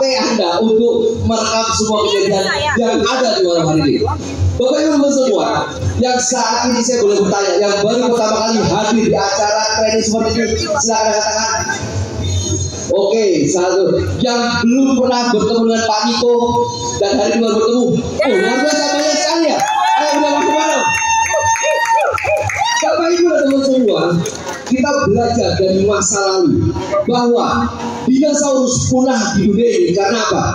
HP Anda untuk merekam semua kejadian yang ada di malam hari ini. Bapak Ibu semua, yang saat ini saya boleh bertanya, yang baru pertama kali hadir di acara training seperti ini, silakan katakan. Oke, satu. Yang belum pernah bertemu dengan Pak Niko dan hari ini baru bertemu. Oh, luar biasa banyak sekali ya. Ayo udah masuk mana? Bapak Ibu dan teman semua, kita belajar dari masa lalu bahwa dinosaurus punah di dunia ini karena apa?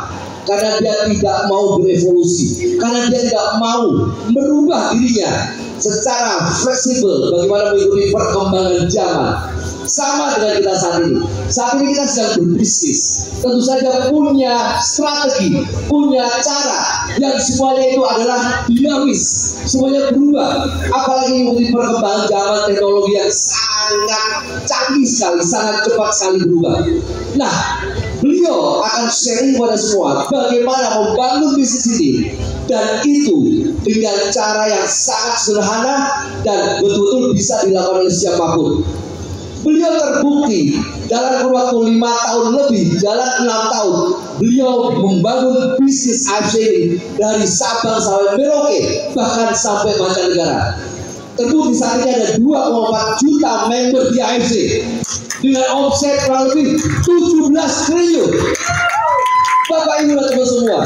Karena dia tidak mau berevolusi, karena dia tidak mau merubah dirinya secara fleksibel bagaimana mengikuti perkembangan zaman. Sama dengan kita saat ini. Saat ini kita sedang berbisnis, tentu saja punya strategi, punya cara yang semuanya itu adalah dinamis, semuanya berubah. Apalagi mengikuti perkembangan zaman teknologi yang sangat canggih sekali, sangat cepat sekali berubah. Nah, beliau akan sharing kepada semua bagaimana membangun bisnis ini, dan itu dengan cara yang sangat sederhana dan betul-betul bisa dilakukan oleh siapapun. Beliau terbukti dalam kurun waktu 5 tahun lebih, dalam 6 tahun, beliau membangun bisnis AFC ini dari Sabang sampai Merauke, bahkan sampai mancanegara. Terbukti saat ini ada 2,4 juta member di AFC dengan omset kurang lebih 17 triliun. Bapak Ibu dan teman semua,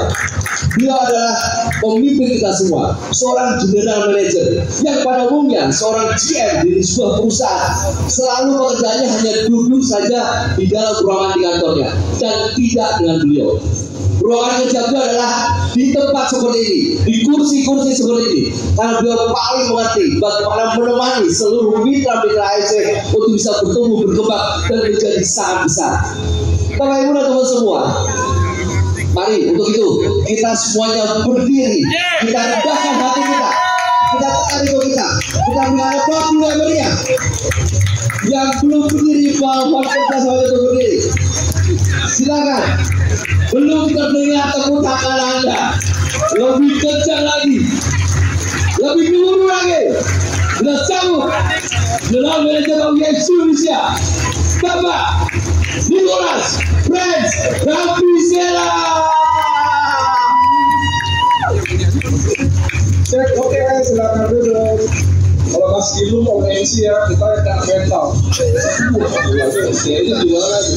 beliau adalah pemimpin kita semua, seorang general manager yang pada umumnya seorang GM di sebuah perusahaan selalu pekerjaannya hanya duduk saja di dalam ruangan di kantornya dan tidak dengan beliau. Ruangan kerja beliau adalah di tempat seperti ini, di kursi-kursi seperti ini, karena beliau paling mengerti bagaimana menemani seluruh mitra-mitra AFC untuk bisa bertumbuh, berkembang dan menjadi sangat besar. Bapak Ibu dan teman semua, mari untuk itu kita semuanya berdiri, kita rendahkan hati kita, kita tekan ego kita berikan aplaus dulu yang meriah. Yang belum berdiri, mohon kita semuanya untuk berdiri. Silakan. Belum kita dengar tepuk tangan Anda. Lebih kencang lagi, lebih dulu lagi. Sudah sanggup. General Manager UIFC Indonesia, Bapak Nicholas Prince Rafizela. Cek, oke, silakan duduk. Kalau Mas Gilu mau MC ya, kita yang mental. Ya itu juga lagi.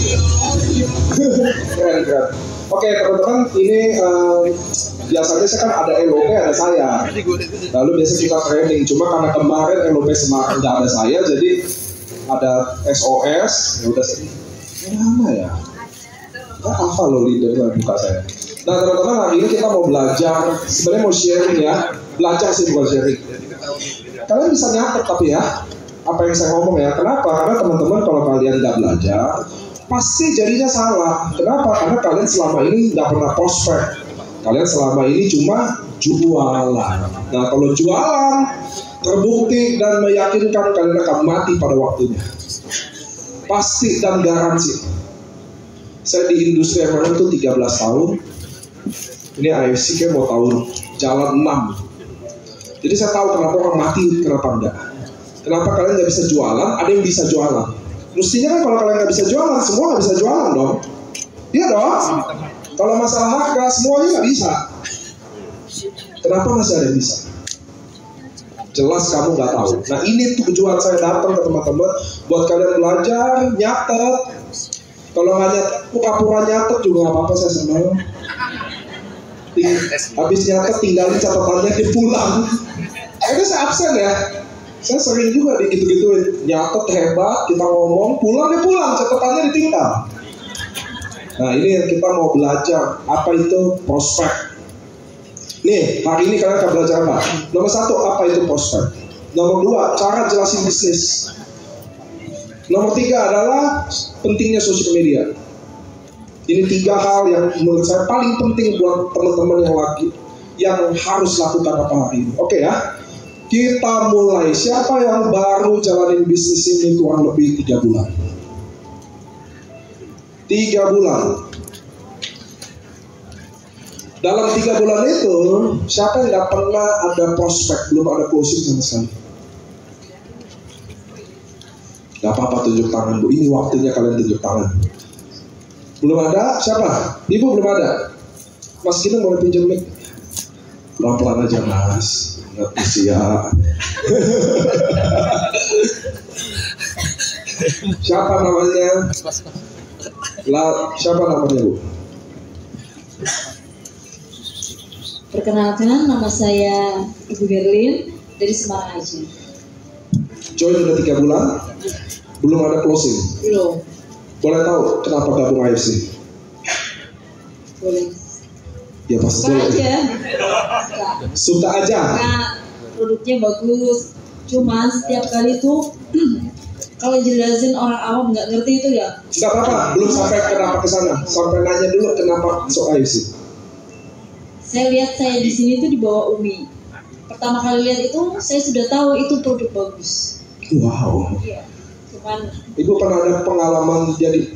Keren. Oke teman-teman, ini biasanya saya kan ada LOP, ada saya. Lalu biasa kita training. Cuma karena kemarin LOP semakin nggak ada saya, jadi ada SOS. Ya udah sih. Mana ya? Apa lo leader buka saya. Nah teman-teman, hari ini kita mau belajar. Sebenarnya mau sharing ya. Belajar sih, bukan sharing. Kalian bisa nyatet tapi ya apa yang saya ngomong ya. Kenapa? Karena teman-teman kalau kalian nggak belajar pasti jadinya salah. Kenapa? Karena kalian selama ini nggak pernah prospek. Kalian selama ini cuma jualan. Nah kalau jualan terbukti dan meyakinkan, kalian akan mati pada waktunya. Pasti dan garansi. Saya di industri yang itu 13 tahun. Ini AFC kayak mau tahun jalan 6. Jadi saya tahu kenapa orang mati, kenapa enggak. Kenapa kalian nggak bisa jualan, ada yang bisa jualan. Mestinya kan kalau kalian nggak bisa jualan, semua nggak bisa jualan dong. Iya dong. Kalau masalah harga, semuanya nggak bisa. Kenapa masih ada yang bisa? Jelas kamu nggak tahu. Nah ini tujuan saya datang ke teman-teman, buat kalian belajar, nyatet. Kalau nggak nyatet, pura-pura nyatet juga nggak apa-apa, saya senang. Habis nyatet tinggalin catatannya, dia pulang. Akhirnya saya absen ya. Saya sering juga gitu-gituin. Nyatet hebat, kita ngomong, pulang dia pulang, catatannya ditinggal. Nah ini kita mau belajar apa itu prospek. Nih hari ini kalian akan belajar apa? Nomor 1, apa itu prospek. Nomor 2, cara jelasin bisnis. Nomor 3 adalah pentingnya sosial media. Ini 3 hal yang menurut saya paling penting buat teman-teman yang harus lakukan apa hari ini. Oke ya, kita mulai. Siapa yang baru jalanin bisnis ini kurang lebih 3 bulan? 3 bulan. Dalam 3 bulan itu, siapa yang nggak pernah ada prospek, belum ada closing sama sekali? Gak apa-apa tunjuk tangan, Bu. Ini waktunya kalian tunjuk tangan. Belum ada? Siapa? Ibu belum ada? Mas Gino boleh pinjam mic? Pelan-pelan aja mas, nggak usia. Siapa namanya? Siapa namanya Bu? Perkenalkan, nama saya Ibu Gerlin dari Semarang Aceh. Join udah 3 bulan? Belum ada closing? Belum. Boleh tahu kenapa gabung AFC? Boleh. Ya pasti Suka boleh. aja. Suka aja. Karena produknya bagus. Cuman setiap kali tuh kalau jelasin orang awam nggak ngerti itu ya. Nggak apa-apa, belum sampai kenapa ke sana. Sampai nanya dulu kenapa masuk AFC. Saya lihat saya di sini tuh di bawah Umi. Pertama kali lihat itu saya sudah tahu itu produk bagus. Wow. Iya. Cuman Ibu pernah ada pengalaman jadi?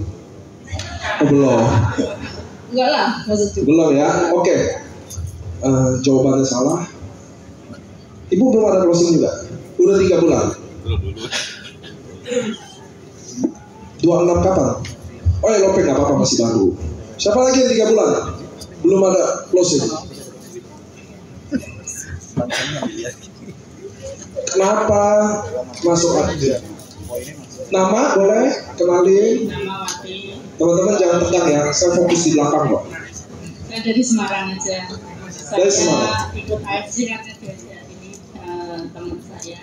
Oh, belum. enggak lah, maksudnya. Belum ya? Oke. Jawabannya salah. Ibu belum ada closing juga? Udah 3 bulan? 26 kapan? Oh ya Lopek gak apa-apa masih baru. Siapa lagi yang 3 bulan? Belum ada closing. Kenapa masuk aja? Nama boleh? Kenalin. Nama Wati. Teman-teman jangan tegang ya, saya fokus di belakang kok. Saya dari Semarang aja. Dari Semarang. Saya ikut AFC karena diajak ini teman saya.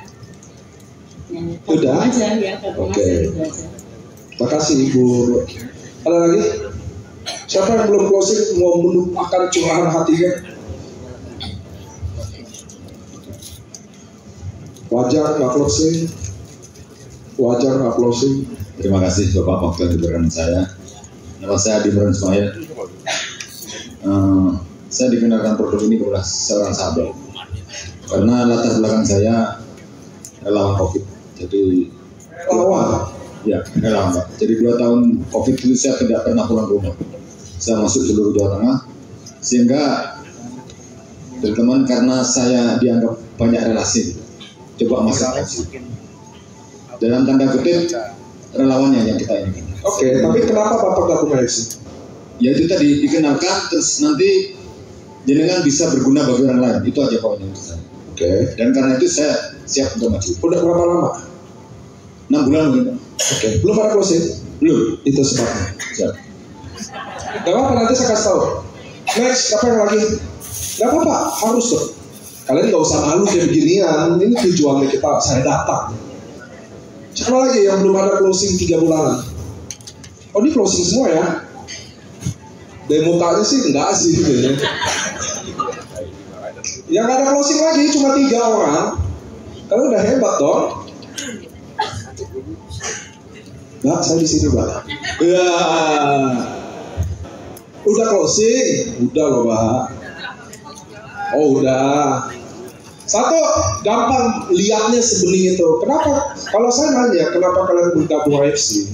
Ya, Udah? aja ya, gabung Oke. aja gitu aja. Makasih Ibu. Ada lagi? Siapa yang belum closing mau menumpahkan curahan hatinya? Wajar nggak closing? Wajar nggak closing? Terima kasih Bapak waktu yang diberikan saya. Nama saya Dimran Ismail. Saya dikenalkan produk ini kepada seorang sahabat. Karena latar belakang saya relawan COVID. Jadi Lawan. ya relawan Pak. Jadi 2 tahun COVID itu saya tidak pernah pulang rumah. Saya masuk seluruh Jawa Tengah. Sehingga teman-teman karena saya dianggap banyak relasi, coba masuk AFC. Dalam tanda kutip relawannya yang kita ini. Oke, tapi kenapa Bapak gabung AFC? Ya itu tadi dikenalkan terus nanti jenengan bisa berguna bagi orang lain. Itu aja poinnya untuk saya. Oke. Dan karena itu saya siap untuk maju. Udah berapa lama? 6 bulan mungkin. Oke. Belum ada closing? Belum. Itu sebabnya. Siap. Gak apa-apa, nanti saya kasih tahu. Next, apa yang lagi? Gak apa-apa, harus tuh. Kalian gak usah malu kayak beginian. Ini tujuannya kita, saya datang. Siapa lagi yang belum ada closing 3 bulanan? Oh ini closing semua ya? Dari mukanya sih enggak sih gitu ya. Yang ada closing lagi cuma 3 orang. Kalian udah hebat dong. Mbak, saya di sini Mbak. Ya. Udah closing? Udah loh Mbak. Oh udah. Satu, gampang lihatnya sebening itu. Kenapa? Kalau saya nanya, kenapa kalian bergabung AFC?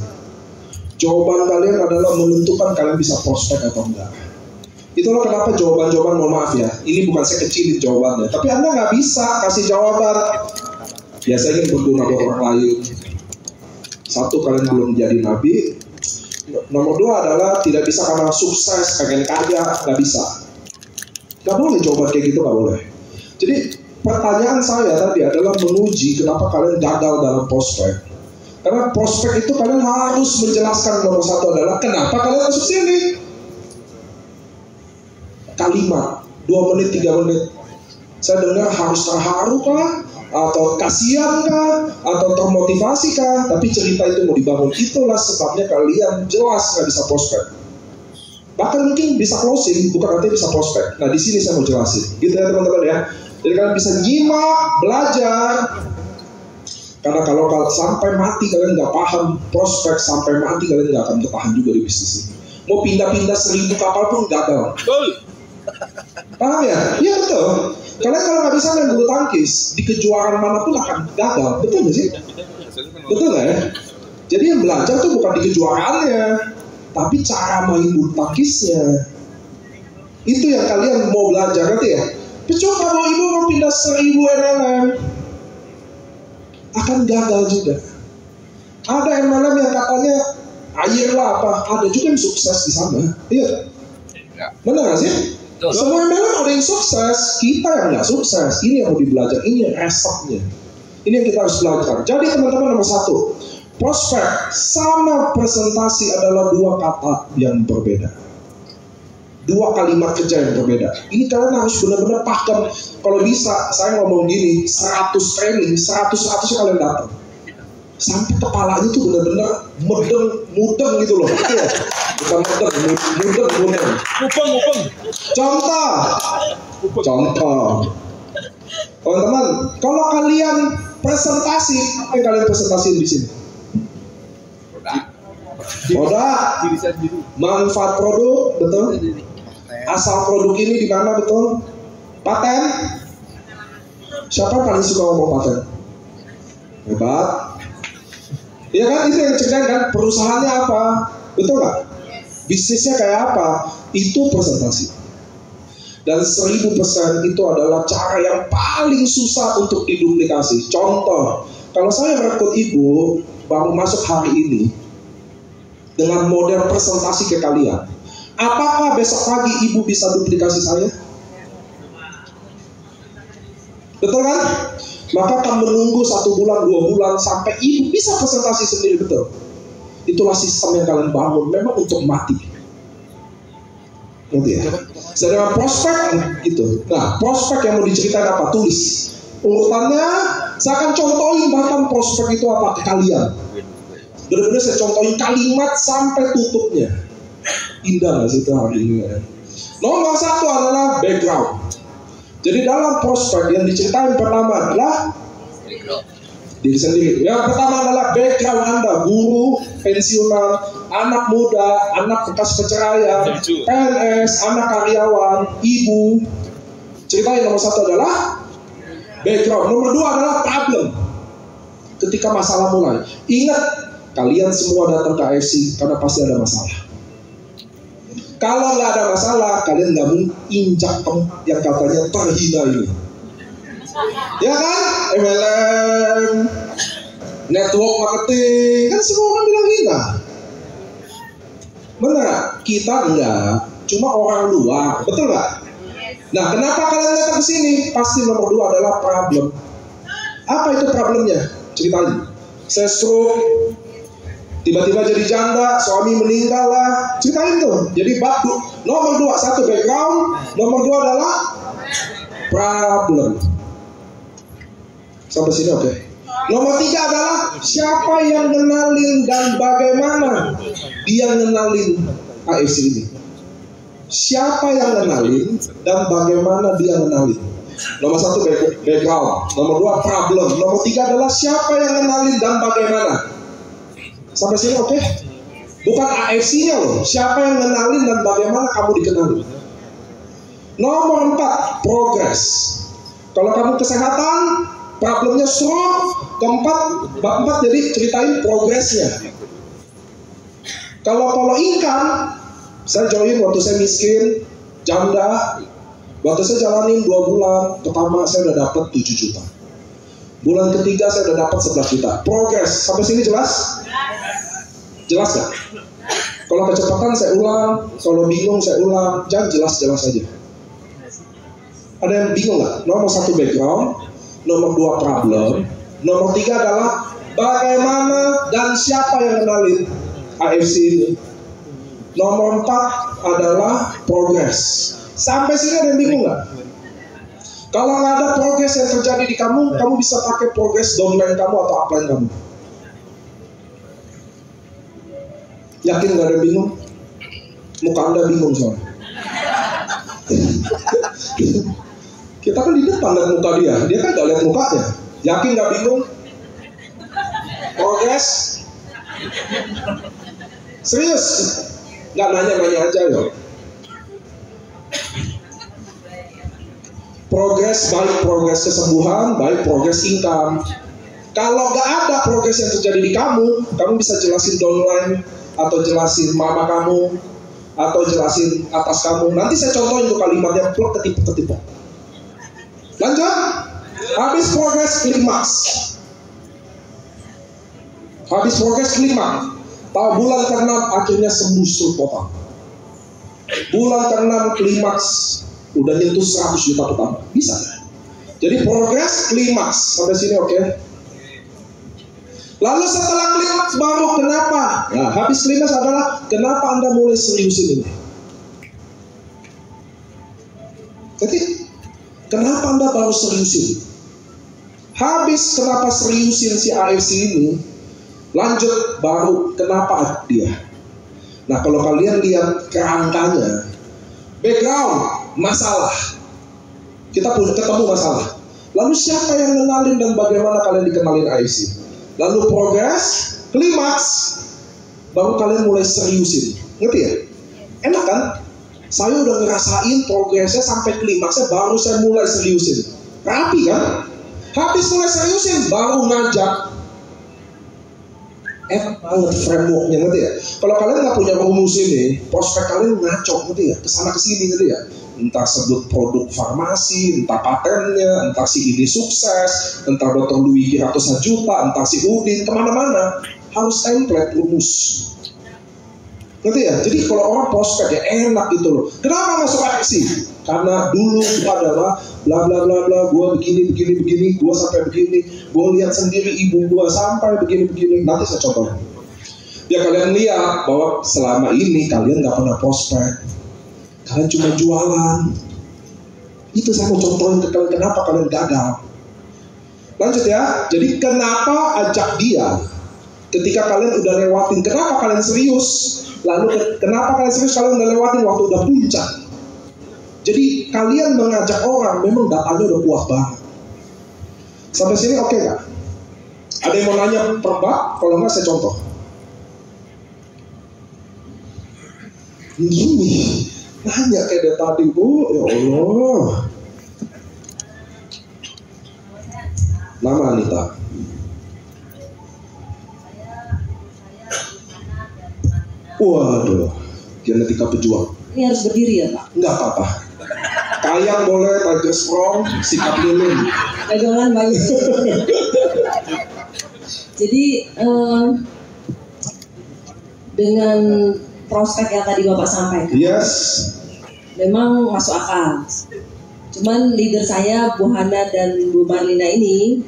Jawaban kalian adalah menentukan kalian bisa prospek atau enggak. Itulah kenapa jawaban-jawaban, mohon maaf ya, ini bukan saya kecilin jawabannya, tapi Anda nggak bisa kasih jawaban. Ya saya ingin berguna buat orang lain. Satu, kalian belum jadi nabi. Nomor 2 adalah tidak bisa karena sukses, pengen kaya, nggak bisa. Nggak boleh jawaban kayak gitu, nggak boleh. Jadi pertanyaan saya tadi adalah menguji kenapa kalian gagal dalam prospek. Karena prospek itu kalian harus menjelaskan. Nomor 1 adalah kenapa kalian masuk sini. Kalimat 2 menit 3 menit. Saya dengar harus terharu kah, atau kasihan kah, atau termotivasi kah, tapi cerita itu mau dibangun. Itulah sebabnya kalian jelas nggak bisa prospek. Bahkan mungkin bisa closing, bukan artinya bisa prospek. Nah di sini saya mau jelasin, gitu ya teman-teman ya. Jadi kalian bisa nyimak, belajar. Karena kalau sampai mati kalian nggak paham prospek, sampai mati kalian nggak akan bertahan juga di bisnis ini. Mau pindah-pindah 1000 kapal pun gagal. Paham ya? Iya betul. Karena kalau nggak bisa main bulu tangkis, di kejuaraan manapun akan gagal. Betul nggak sih? Betul nggak ya? Jadi yang belajar tuh bukan di kejuaraannya, tapi cara main bulu tangkisnya. Itu yang kalian mau belajar, ngerti ya? Percuma kalau ibu mau pindah 1000 MLM, akan gagal juga. Ada MLM yang katanya air lah apa, ada juga yang sukses di sana. Iya, benar nggak sih? Semua MLM ada yang sukses, kita yang nggak sukses. Ini yang mau dibelajar, ini resepnya. Ini yang kita harus belajar. Jadi teman-teman, nomor 1, prospek sama presentasi adalah dua kata yang berbeda. Dua kalimat kerja yang berbeda. Ini kalian harus benar-benar paham. Kalau bisa, saya ngomong gini, 100 training, 100 kalian datang. Sampai kepalanya tuh benar-benar mudeng gitu loh. Bukan mudeng. Mupeng. Contoh. Teman-teman, kalau kalian presentasi, apa yang kalian presentasiin di sini? Produk, manfaat produk, betul? Asal produk ini di mana, betul? Paten. Siapa yang paling suka ngomong paten? Hebat. Ya kan, itu yang ceritain kan, perusahaannya apa, betul nggak? Bisnisnya kayak apa? Itu presentasi. Dan 1000% itu adalah cara yang paling susah untuk diduplikasi. Contoh, kalau saya merekrut ibu baru masuk hari ini dengan model presentasi ke kalian, apakah besok pagi ibu bisa duplikasi saya? Betul kan? Maka akan menunggu 1 bulan, 2 bulan sampai ibu bisa presentasi sendiri, betul? Itulah sistem yang kalian bangun, memang untuk mati. Nanti ya. Sedangkan prospek gitu. Nah, prospek yang mau diceritain apa? Tulis. Urutannya, saya akan contohin bahkan prospek itu apa ke kalian. Benar-benar saya contohin kalimat sampai tutupnya. Indah nggak sih itu hari ini ya? Nomor 1 adalah background. Jadi dalam prospek yang diceritain pertama adalah diri sendiri. Yang pertama adalah background Anda, guru, pensiunan, anak muda, anak bekas perceraian, PNS, anak karyawan, ibu. Ceritain nomor 1 adalah background. Nomor 2 adalah problem. Ketika masalah mulai, ingat kalian semua datang ke AFC karena pasti ada masalah. Kalau nggak ada masalah, kalian nggak mungkin injak tempat yang katanya terhina ini. Ya kan? MLM, network marketing, kan semua orang bilang hina. Benar? Kita enggak, cuma orang luar, betul nggak? Nah, kenapa kalian datang ke sini? Pasti nomor 2 adalah problem. Apa itu problemnya? Ceritain. Saya stroke, tiba-tiba jadi janda, suami meninggal lah, ceritain tuh. Jadi nomor 2, 1 background, nomor 2 adalah problem. Sampai sini oke. Nomor 3 adalah siapa yang ngenalin dan bagaimana dia ngenalin AFC ini. Siapa yang ngenalin dan bagaimana dia ngenalin. Nomor 1 background, nomor 2 problem, nomor 3 adalah siapa yang ngenalin dan bagaimana. Sampai sini oke? Bukan AFC-nya loh. Siapa yang ngenalin dan bagaimana kamu dikenali. Nomor 4, progress. Kalau kamu kesehatan, problemnya stroke. Keempat jadi ceritain progresnya. Kalau income, saya join waktu saya miskin, janda. Waktu saya jalanin 2 bulan, pertama saya udah dapat 7 juta. Bulan ketiga saya udah dapat 11 juta. Progress, sampai sini jelas? Jelas gak? Kalau kecepatan saya ulang, kalau bingung saya ulang, jangan jelas-jelas aja. Ada yang bingung gak? Nomor 1 background, nomor 2 problem, nomor 3 adalah bagaimana dan siapa yang kenalin AFC ini. Nomor 4 adalah progress. Sampai sini ada yang bingung gak? Kalau nggak ada progress yang terjadi di kamu, kamu bisa pakai progress downline kamu atau upline kamu. Yakin nggak ada yang bingung? Muka Anda bingung soalnya. Kita kan di depan lihat muka dia kan nggak lihat mukanya. Yakin nggak bingung? Progress? Serius? Nggak nanya-nanya aja ya. Progres, baik progres kesembuhan, baik progres income. Kalau nggak ada progres yang terjadi di kamu bisa jelasin downline, atau jelasin mama kamu, atau jelasin atas kamu. Nanti saya contohin tuh kalimatnya plot ketipu-ketipu. Lanjut. Habis progres klimaks. Tahu bulan ke-6 akhirnya sembuh total. Bulan ke-6 klimaks udah nyentuh 100 juta pertama. Bisa. Jadi progres klimaks sampai sini oke. Lalu setelah klimaks baru kenapa? Nah, habis klimaks adalah kenapa Anda mulai seriusin ini? Jadi kenapa Anda baru seriusin? Habis kenapa seriusin si AFC ini? Lanjut baru kenapa dia? Nah kalau kalian lihat kerangkanya, background masalah, kita pun ketemu masalah. Lalu siapa yang kenalin dan bagaimana kalian dikenalin AFC? Lalu progres, klimaks, baru kalian mulai seriusin. Ngerti ya? Enak kan? Saya udah ngerasain progresnya sampai klimaksnya, baru saya mulai seriusin. Rapi kan? Habis mulai seriusin, baru ngajak. Banget frameworknya, ngerti ya? Kalau kalian nggak punya rumus ini, prospek kalian ngaco, ngerti ya? Kesana kesini, ngerti ya? Entah sebut produk farmasi, entah patennya, entah si ini sukses, entah Dr. Louis ratusan juta, entah si Udin, kemana-mana. Harus template rumus. Ngerti ya? Jadi kalau orang prospek ya enak gitu loh. Kenapa masuk aksi? Karena dulu adalah bla bla bla bla, gue begini, gue sampai begini, gue lihat sendiri ibu gue sampai begini. Nanti saya contohin. Ya kalian lihat bahwa selama ini kalian nggak pernah prospek, kalian cuma jualan. Itu saya mau contohin ke kalian kenapa kalian gagal. Lanjut ya. Jadi kenapa ajak dia? Ketika kalian udah lewatin, kenapa kalian serius? Lalu kenapa kalian serius? Kalian udah lewatin waktu udah puncak. Jadi kalian mengajak orang, memang datanya udah kuat banget. Sampai sini oke nggak? Ada yang mau nanya per bab? Kalau nggak saya contoh. Gini, nanya kayak dari tadi, ya Allah. Nama Anita. Waduh, genetika pejuang. Ini harus berdiri ya Pak? Enggak apa-apa. Kayak boleh, tiger strong, sikap lilin. Dagangan banyak. Jadi dengan prospek yang tadi Bapak sampaikan, Yes. memang masuk akal. Cuman leader saya Bu Hana dan Bu Marlina ini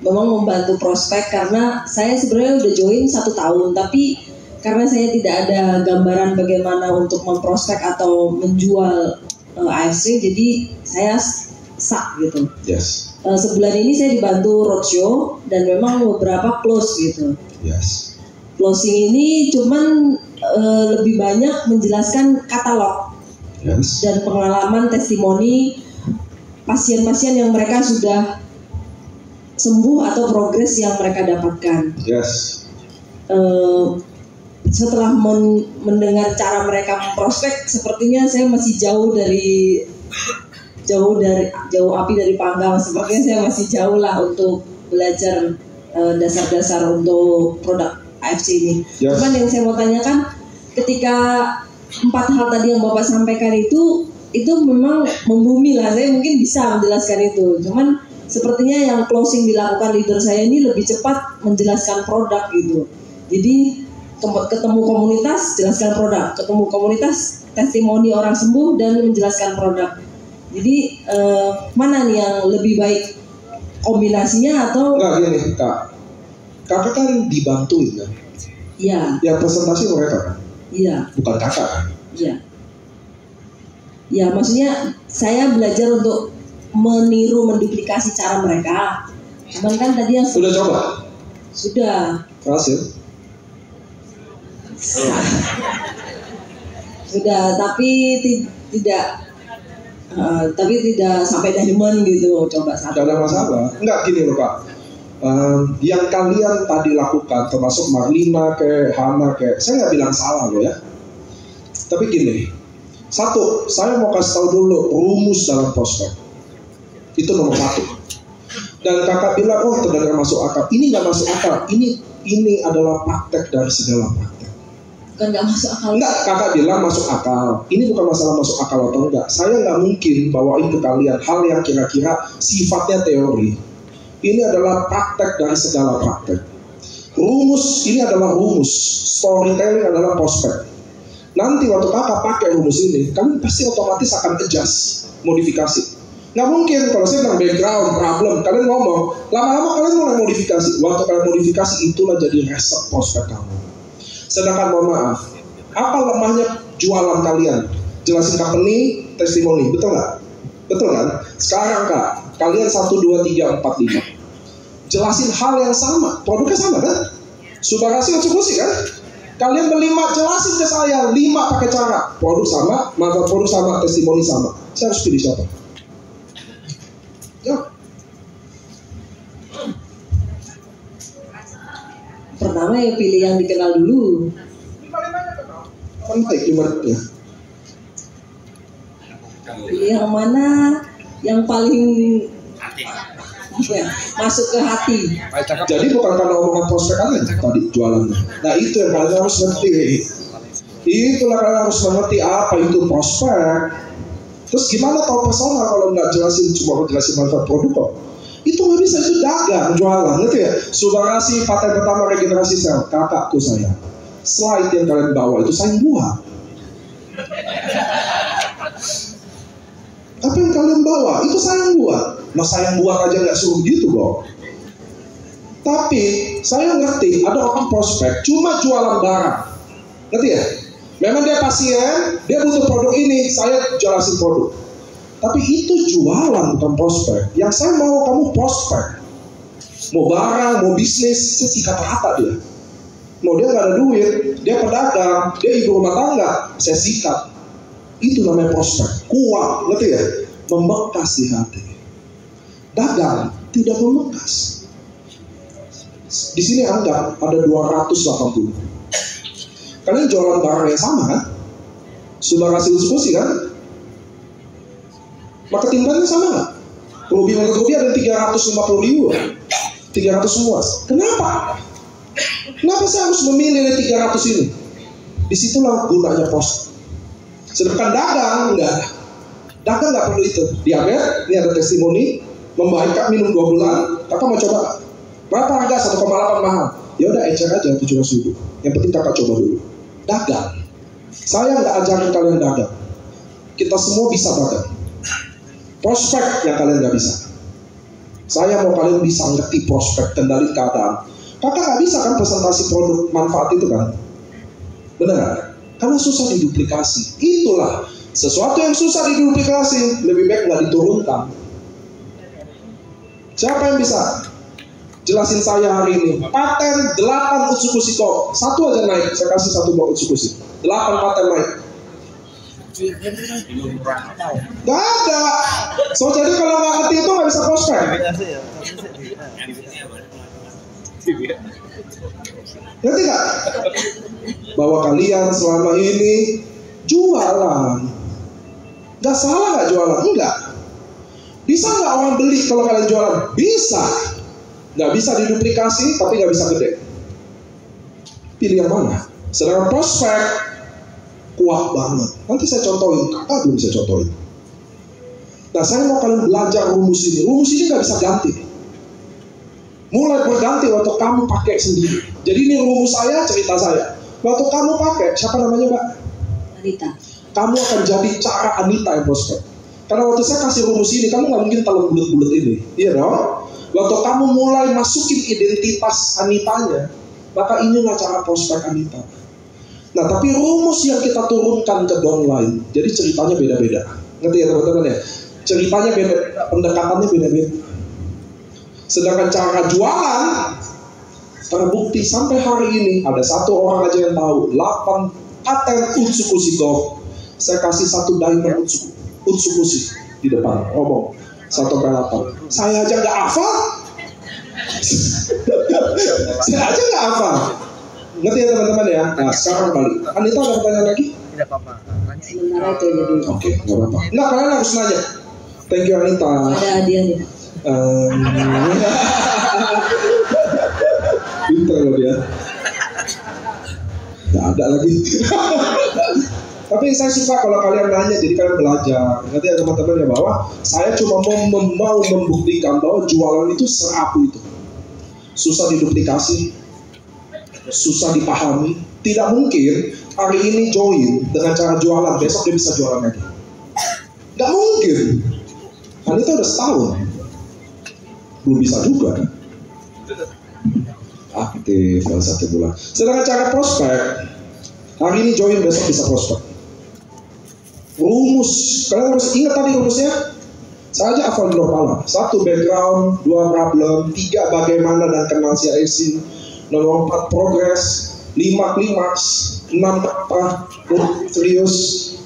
memang membantu prospek karena saya sebenarnya udah join 1 tahun, tapi karena saya tidak ada gambaran bagaimana untuk memprospek atau menjual AFC, jadi saya stuck gitu. Yes. Sebulan ini saya dibantu roadshow dan memang beberapa close gitu. Yes. Closing ini cuman lebih banyak menjelaskan katalog Yes. dan pengalaman testimoni pasien-pasien yang mereka sudah sembuh atau progres yang mereka dapatkan. Yes. Setelah mendengar cara mereka memprospek, sepertinya saya masih jauh api dari panggang. Sepertinya saya masih jauh lah untuk belajar dasar-dasar untuk produk AFC ini. Yes. Cuman yang saya mau tanyakan, ketika 4 hal tadi yang Bapak sampaikan itu memang membumi lah. Saya mungkin bisa menjelaskan itu. Cuman sepertinya yang closing dilakukan leader saya ini lebih cepat menjelaskan produk gitu. Jadi ketemu komunitas, jelaskan produk. Ketemu komunitas, testimoni orang sembuh dan menjelaskan produk. Jadi mana nih yang lebih baik kombinasinya atau? Enggak gini Kak. Kakak kan dibantuin kan? Iya. Yang presentasi mereka kan? Iya. Bukan kakak kan? Iya. Ya maksudnya saya belajar untuk meniru, menduplikasi cara mereka. Cuman kan tadi yang Sudah coba? sudah. Berhasil? Sudah, tapi tidak sampai diamond gitu. Coba satu. Tidak ada masalah. Enggak gini loh Kak. Yang kalian tadi lakukan, termasuk Marlina kayak Hana kayak, saya nggak bilang salah loh ya. Tapi gini, satu, saya mau kasih tahu dulu rumus dalam prospek. Itu nomor 1. Dan kakak bilang, oh terdengar masuk akal. Ini nggak masuk akal. Ini adalah praktek dari segala praktek. Bukan nggak masuk akal. Enggak, kakak bilang masuk akal. Ini bukan masalah masuk akal atau enggak. Saya nggak mungkin bawain ke kalian hal yang kira-kira sifatnya teori. Ini adalah praktek dari segala praktek. Rumus ini adalah rumus. Storytelling adalah prospek. Nanti waktu kakak pakai rumus ini, kalian pasti otomatis akan adjust, modifikasi. Nggak mungkin kalau saya bilang background, problem, kalian ngomong, lama-lama kalian mulai modifikasi. Waktu kalian modifikasi, itulah jadi resep prospek kamu. Sedangkan mohon maaf, apa lemahnya jualan kalian? Jelasin company, testimoni, betul nggak? Betul kan? Sekarang kak, kalian 1, 2, 3, 4, 5. Jelasin hal yang sama, produknya sama kan? Subagasi eksekusi kan? Kalian berlima jelasin ke saya 5 pakai cara, produk sama, manfaat produk sama, testimoni sama. Saya harus pilih siapa? Ya. Pertama ya pilih yang dikenal dulu. Penting ya. Pilih yang mana yang paling ya, masuk ke hati. Jadi bukan karena omongan prospek aja tadi jualannya. Nah itu yang kalian harus ngerti. Itulah kalian harus mengerti apa itu prospek. Terus gimana tahu personal kalau nggak jelasin, cuma jelasin manfaat produk kok? Itu nggak bisa, itu dagang jualan, ngerti ya? Subagasi paten pertama regenerasi sel, kakakku saya. Slide yang kalian bawa itu saya buat. Apa yang kalian bawa itu saya buat. Nah saya buat aja nggak suruh gitu kok. Tapi saya ngerti ada orang prospek cuma jualan barang, ngerti ya? Memang dia pasien, dia butuh produk ini, saya jelasin produk. Tapi itu jualan bukan prospek. Yang saya mau kamu prospek. Mau barang, mau bisnis, saya sikat rata dia. Mau dia nggak ada duit, dia pedagang, dia ibu rumah tangga, saya sikat. Itu namanya prospek. Kuat, ngerti ya? Membekas di hati. Dagang tidak membekas. Di sini anggap ada 280. Kalian jualan barang yang sama kan? Subagasi diskusi kan? Marketing brandnya sama nggak? Ruby ada 350.000, 300 semua. Kenapa? Kenapa saya harus memilih dari 300 ini? Disitulah gunanya pos. Sedangkan dagang enggak. Dagang nggak perlu itu. Diabetes, ini ada testimoni, membaik kak minum 2 bulan. Kakak mau coba kak? Berapa harga? 1,8 mahal. Ya udah ecer aja 700.000. Yang penting kakak coba dulu. Dagang. Saya nggak ajarin kalian dagang. Kita semua bisa dagang. Prospek yang kalian nggak bisa. Saya mau kalian bisa ngerti prospek, kendali keadaan. Kakak nggak bisa kan presentasi produk manfaat itu kan? Benar nggak? Karena susah diduplikasi. Itulah sesuatu yang susah diduplikasi lebih baik nggak diturunkan. Siapa yang bisa jelasin saya hari ini? Paten 8 Utsukushiko. 1 aja naik, saya kasih 1 buah Utsukushi. 8 paten naik. Gak ada. So jadi kalau nggak ngerti itu nggak bisa prospek. Ngerti nggak? Bahwa kalian selama ini jualan. Gak salah nggak jualan? Enggak. Bisa nggak orang beli kalau kalian jualan? Bisa. Nggak bisa diduplikasi, tapi nggak bisa gede. Pilih yang mana? Sedangkan prospek kuat banget. Nanti saya contohin, kakak belum bisa contohin. Nah saya mau kalian belajar rumus ini. Rumus ini nggak bisa ganti. Mulai berganti waktu kamu pakai sendiri. Jadi ini rumus saya, cerita saya. Waktu kamu pakai, siapa namanya mbak? Anita. Kamu akan jadi cara Anita yang prospek. Karena waktu saya kasih rumus ini, kamu nggak mungkin telan bulat-bulat ini. Iya dong? Waktu kamu mulai masukin identitas Anitanya, maka inilah cara prospek Anita. Nah tapi rumus yang kita turunkan ke downline, jadi ceritanya beda-beda. Ngerti ya teman-teman ya? Ceritanya beda, pendekatannya beda-beda. Sedangkan cara jualan, terbukti sampai hari ini ada 1 orang aja yang tahu 8 paten Utsukushiko. Saya kasih 1 diamond Utsukushi di depan, ngomong 1/8. Saya aja nggak hafal. Saya aja nggak hafal. Ngerti ya teman-teman ya? Nah sekarang balik. Anita ada pertanyaan lagi? Tidak apa-apa. Sementara itu aja dulu. Oke, nggak apa-apa. Nggak, kalian harus nanya. Thank you Anita. Ada hadiahnya. Pintar loh dia. Nggak ada lagi. Tapi saya suka kalau kalian nanya, jadi kalian belajar. Nanti ya teman-teman ya bahwa saya cuma mau membuktikan bahwa jualan itu serapu itu. Susah diduplikasi. susah dipahami. Tidak mungkin hari ini join dengan cara jualan, besok dia bisa jualan lagi. Gak mungkin. Anita udah setahun, belum bisa juga. Aktif dalam 1 bulan. Sedangkan cara prospek, hari ini join, besok bisa prospek. Rumus, kalian harus ingat tadi rumusnya. Saya aja hafal di kepala. 1 background, 2 problem, 3 bagaimana dan kenal CIC, nomor 4 progress, 5 klimaks, 6 apa, serius,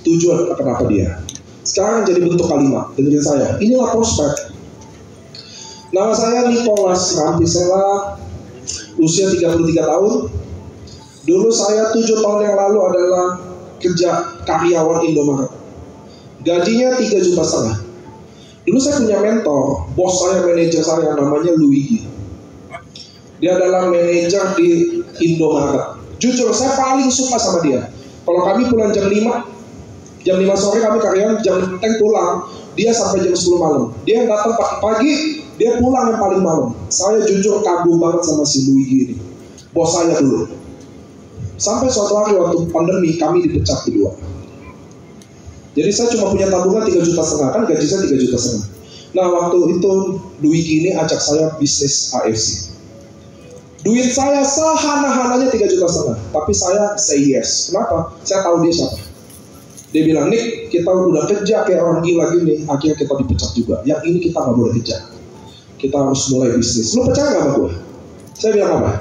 7 kenapa dia. Sekarang jadi bentuk kalimat. Dengerin saya. Inilah prospek. Nama saya Nicholas Rampisela, usia 33 tahun. Dulu saya 7 tahun yang lalu adalah kerja karyawan Indomaret. Gajinya 3,5 juta. Dulu saya punya mentor, bos saya, manajer saya, namanya Luigi. Dia adalah manajer di Indomaret. Jujur, saya paling suka sama dia. Kalau kami pulang jam 5 sore kami karyawan, jam 10 pulang, dia sampai jam 10 malam. Dia datang pagi-pagi, dia pulang yang paling malam. Saya jujur kagum banget sama si Luigi ini, bos saya dulu. Sampai suatu hari waktu pandemi kami dipecat berdua. Jadi saya cuma punya tabungan 3,5 juta, kan gaji saya 3,5 juta. Nah waktu itu Luigi ini ajak saya bisnis AFC. Duit saya sehana-hananya 3,5 juta, tapi saya say yes. Kenapa? Saya tahu dia siapa. Dia bilang, Nick, kita udah kerja kayak orang gila gini, akhirnya kita dipecat juga. Yang ini kita gak boleh kerja. Kita harus mulai bisnis. Lu percaya gak sama gue? Saya bilang apa?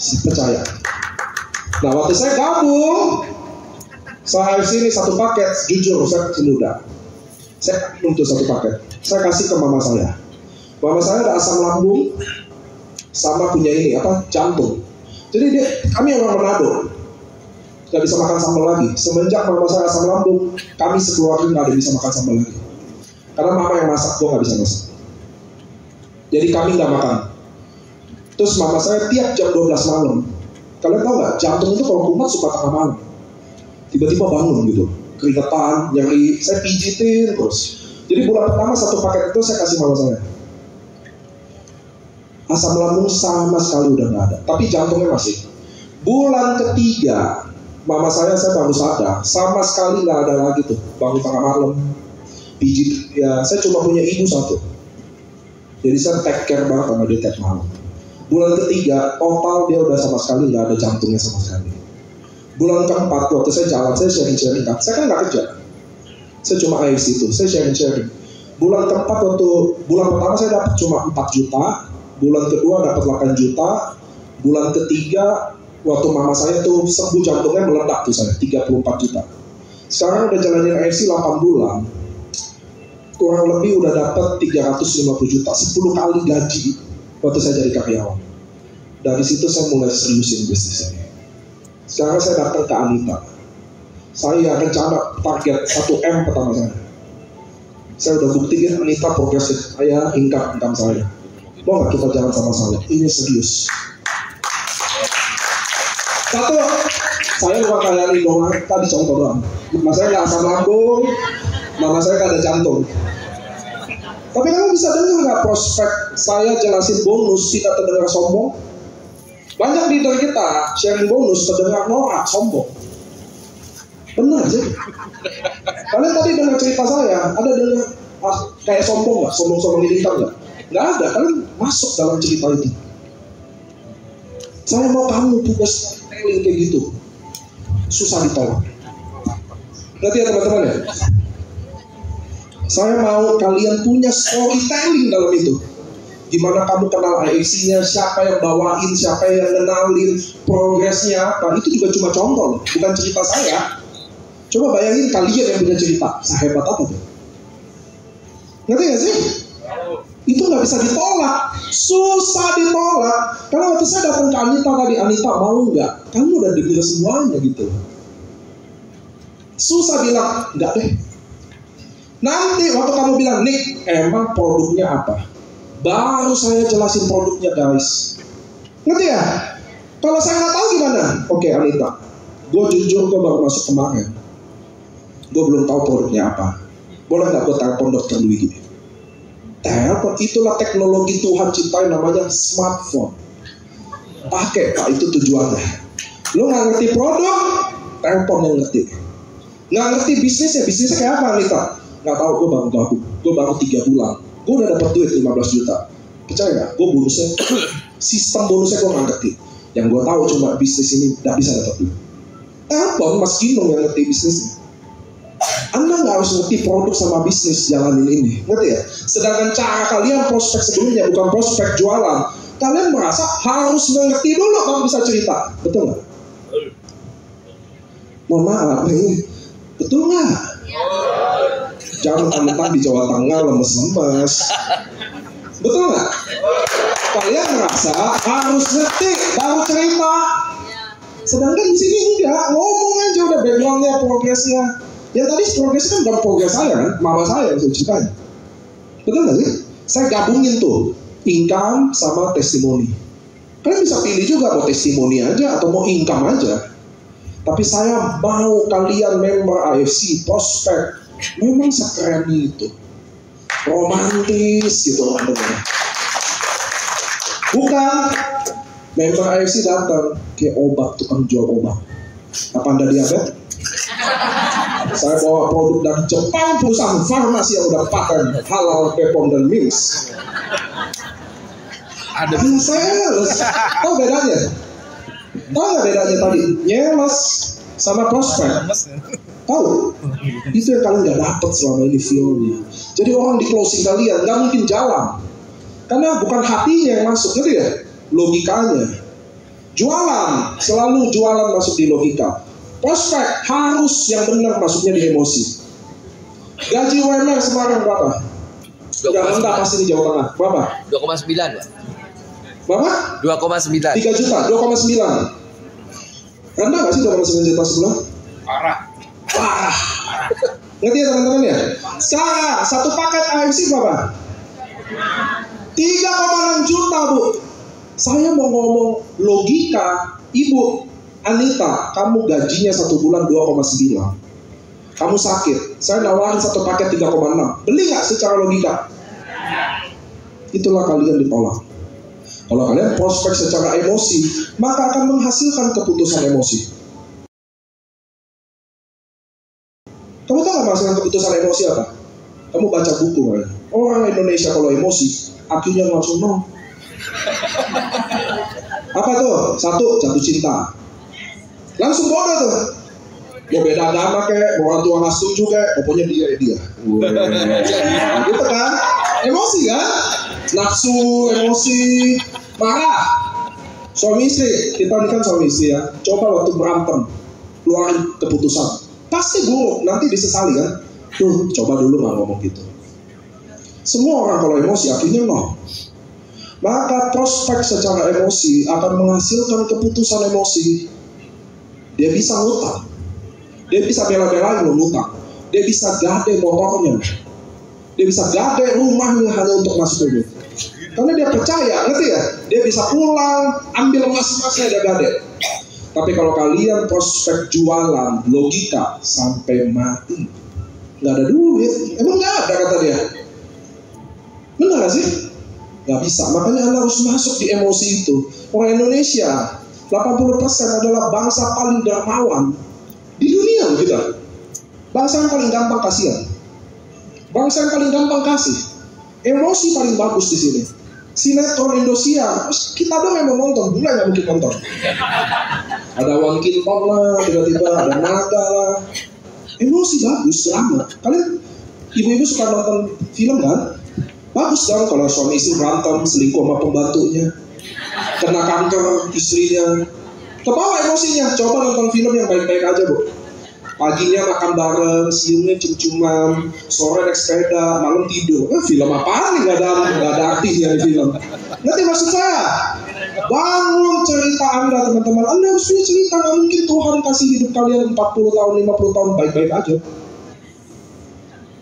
Percaya. Nah waktu saya gabung, saya sini 1 paket, jujur saya kecil muda. Saya untuk 1 paket. Saya kasih ke mama saya. Mama saya ada asam lambung, sama punya ini, jantung. Jadi kami orang Manado. Gak bisa makan sambal lagi. Semenjak mama saya asam lambung, kami sekeluarga gak ada bisa makan sambal lagi. Karena mama yang masak, gue gak bisa masak. Jadi kami gak makan. Terus mama saya tiap jam 12 malam, kalian tahu gak, jantung itu kalau kumat suka tengah malam. Tiba-tiba bangun gitu, keringetan, nyeri, saya pijitin terus. Jadi bulan pertama 1 paket itu saya kasih mama saya. Asam lambung sama sekali udah gak ada, tapi jantungnya masih. Bulan ketiga, mama saya baru sadar, sama sekali nggak ada lagi tuh, bangun tengah malam, pijit. Ya, saya cuma punya ibu 1. Jadi saya take care banget sama dia tiap malam. Bulan ketiga, total dia udah sama sekali nggak ada jantungnya sama sekali. Bulan keempat, waktu saya jalan, saya sharing-sharing. Saya kan nggak kerja, saya cuma AFC itu, saya sharing-sharing. Bulan keempat, bulan pertama saya dapat cuma 4 juta, bulan kedua dapat 8 juta, bulan ketiga waktu mama saya tuh sembuh jantungnya meledak tuh saya 34 juta. Sekarang udah jalanin AFC 8 bulan, kurang lebih udah dapat 350 juta, 10 kali gaji waktu saya jadi karyawan. Dari situ saya mulai seriusin bisnis ini. Sekarang saya datang ke Anita. Saya rencana target 1M pertama saya. Saya udah buktiin Anita progresif, saya income saya. Mau gak kita jalan sama-sama? Ini serius. 1, saya bukan kayak Indomaret tadi contoh doang. Mama saya nggak asam lambung, mama saya nggak ada jantung. Tapi kamu bisa dengar nggak prospek saya jelasin bonus tidak terdengar sombong? Banyak di leader kita sharing bonus terdengar norak, sombong. Benar sih. Kalian tadi dengar cerita saya, ada dengar kayak sombong nggak? Sombong-sombong ini nggak? Nggak ada. Kalian masuk dalam cerita itu. Saya mau kamu tugas kayak gitu, susah ditolak. Berarti ya teman-teman ya, saya mau kalian punya storytelling dalam itu. Gimana kamu kenal AFC-nya, siapa yang bawain, siapa yang kenalin, progresnya apa. Itu juga cuma contoh, bukan cerita saya. Coba bayangin kalian yang punya cerita, sehebat apa tuh? Ngerti gak sih? Itu nggak bisa ditolak, susah ditolak. Karena waktu saya datang ke Anita tadi, Anita mau nggak? Kamu udah dengar semuanya gitu. Susah bilang, nggak deh. Nanti waktu kamu bilang, Nick, emang produknya apa? Baru saya jelasin produknya guys. Ngerti ya? Kalau saya nggak tahu gimana? Oke Anita, gue jujur gue baru masuk kemarin. Gue belum tahu produknya apa. Boleh nggak gue telepon dokter Luigi? Telepon, itulah teknologi Tuhan ciptain namanya smartphone. pakai Pak, itu tujuannya. Lo nggak ngerti produk, telepon yang ngerti. Nggak ngerti bisnisnya kayak apa Anita? Nggak tahu, gue baru 3 bulan, gue udah dapat duit 15 juta. Percaya nggak? Gue bonusnya, sistem bonusnya gue nggak ngerti. Yang gue tahu cuma bisnis ini nggak bisa dapat duit. Telepon Mas Gino yang ngerti bisnisnya. Anda nggak harus ngerti produk sama bisnis jalanin ini, ngerti ya? Sedangkan cara kalian prospek sebelumnya bukan prospek jualan. Kalian merasa harus mengerti dulu baru bisa cerita, betul nggak? Mohon maaf, ini betul nggak? Jangan mentang-mentang di Jawa Tengah lemes-lemes, betul nggak? Kalian merasa harus ngerti baru cerita. Sedangkan di sini enggak, ngomong aja udah backgroundnya, progresnya. Ya tadi progresnya kan bukan progres saya kan, mama saya yang saya ceritain. Betul nggak sih? Saya gabungin tuh income sama testimoni. Kalian bisa pilih juga mau testimoni aja atau mau income aja. Tapi saya mau kalian member AFC, prospek, memang sekeren itu. Romantis gitu kan. Bukan member AFC datang kayak obat, tukang jual obat. Apa Anda diabetes? Saya bawa produk dari Jepang, perusahaan farmasi yang udah paten halal, Bepom dan Mils. Ada sales. Tahu bedanya? Tahu nggak bedanya tadi? Nyeles sama prospek. Tahu? Itu yang kalian nggak dapat selama ini feelnya. Jadi orang di closing kalian nggak mungkin jalan, karena bukan hatinya yang masuk, gitu ya? Logikanya. Jualan selalu jualan masuk di logika. Prospek harus yang benar masuknya di emosi. Gaji UMR Semarang berapa? Udah rendah pasti di Jawa Tengah. Berapa? 2,9 Pak. Berapa? 2,9. 3 juta, 2,9. Rendah gak sih 2,9 juta sebulan? Parah. Ngerti ya teman-teman ya? Sekarang satu paket AFC berapa? 3,6 juta Bu. Saya mau ngomong logika. Ibu Anita, kamu gajinya 1 bulan 2,9. Kamu sakit, saya nawarin satu paket 3,6. Beli gak secara logika? Itulah kalian ditolak. Kalau kalian prospek secara emosi, maka akan menghasilkan keputusan emosi. Kamu tahu gak menghasilkan keputusan emosi apa? Kamu baca buku kan? Orang Indonesia kalau emosi, akhirnya langsung no. Apa tuh? 1, jatuh cinta. Langsung bodoh tuh. Mau beda agama kek, mau orang tua nggak setuju kek, pokoknya dia. Gitu kan? Emosi kan? Nafsu, emosi, marah. Suami istri, kita ini kan suami istri ya. Coba waktu berantem, keluarin keputusan. Pasti buruk, nanti disesali kan? Coba dulu nggak ngomong gitu. Semua orang kalau emosi akhirnya no. Maka prospek secara emosi akan menghasilkan keputusan emosi. Dia bisa ngutang, dia bisa bela-belain lo ngutang, dia bisa gade motornya, dia bisa gade rumahnya hanya untuk masuk duit. Karena dia percaya, ngerti ya? Dia bisa pulang, ambil emas-emasnya dia gade. Tapi kalau kalian prospek jualan logika sampai mati, nggak ada duit, emang nggak ada kata dia. Benar gak sih? Nggak bisa. Makanya Anda harus masuk di emosi itu. Orang Indonesia 80% adalah bangsa paling dermawan di dunia kita. Bangsa yang paling gampang kasihan. Bangsa yang paling gampang kasih. Emosi paling bagus di sini. Sinetron Indosiar, kita dong yang mau nonton, mulai nggak mungkin nonton. Ada Wan Kinton lah, tiba-tiba ada Naga lah. Emosi bagus, selamat. Kalian ibu-ibu suka nonton film kan? Bagus kan kalau suami istri berantem, selingkuh sama pembantunya, kena kanker istrinya, kebawa emosinya. Coba nonton film yang baik-baik aja Bu. Paginya makan bareng, siangnya cium-ciuman, sore naik sepeda, malam tidur. Film apaan nih? Gak ada artinya di film. Ngerti maksud saya? Bangun cerita Anda teman-teman. Anda harus punya cerita. Gak mungkin Tuhan kasih hidup kalian 40 tahun, 50 tahun baik-baik aja.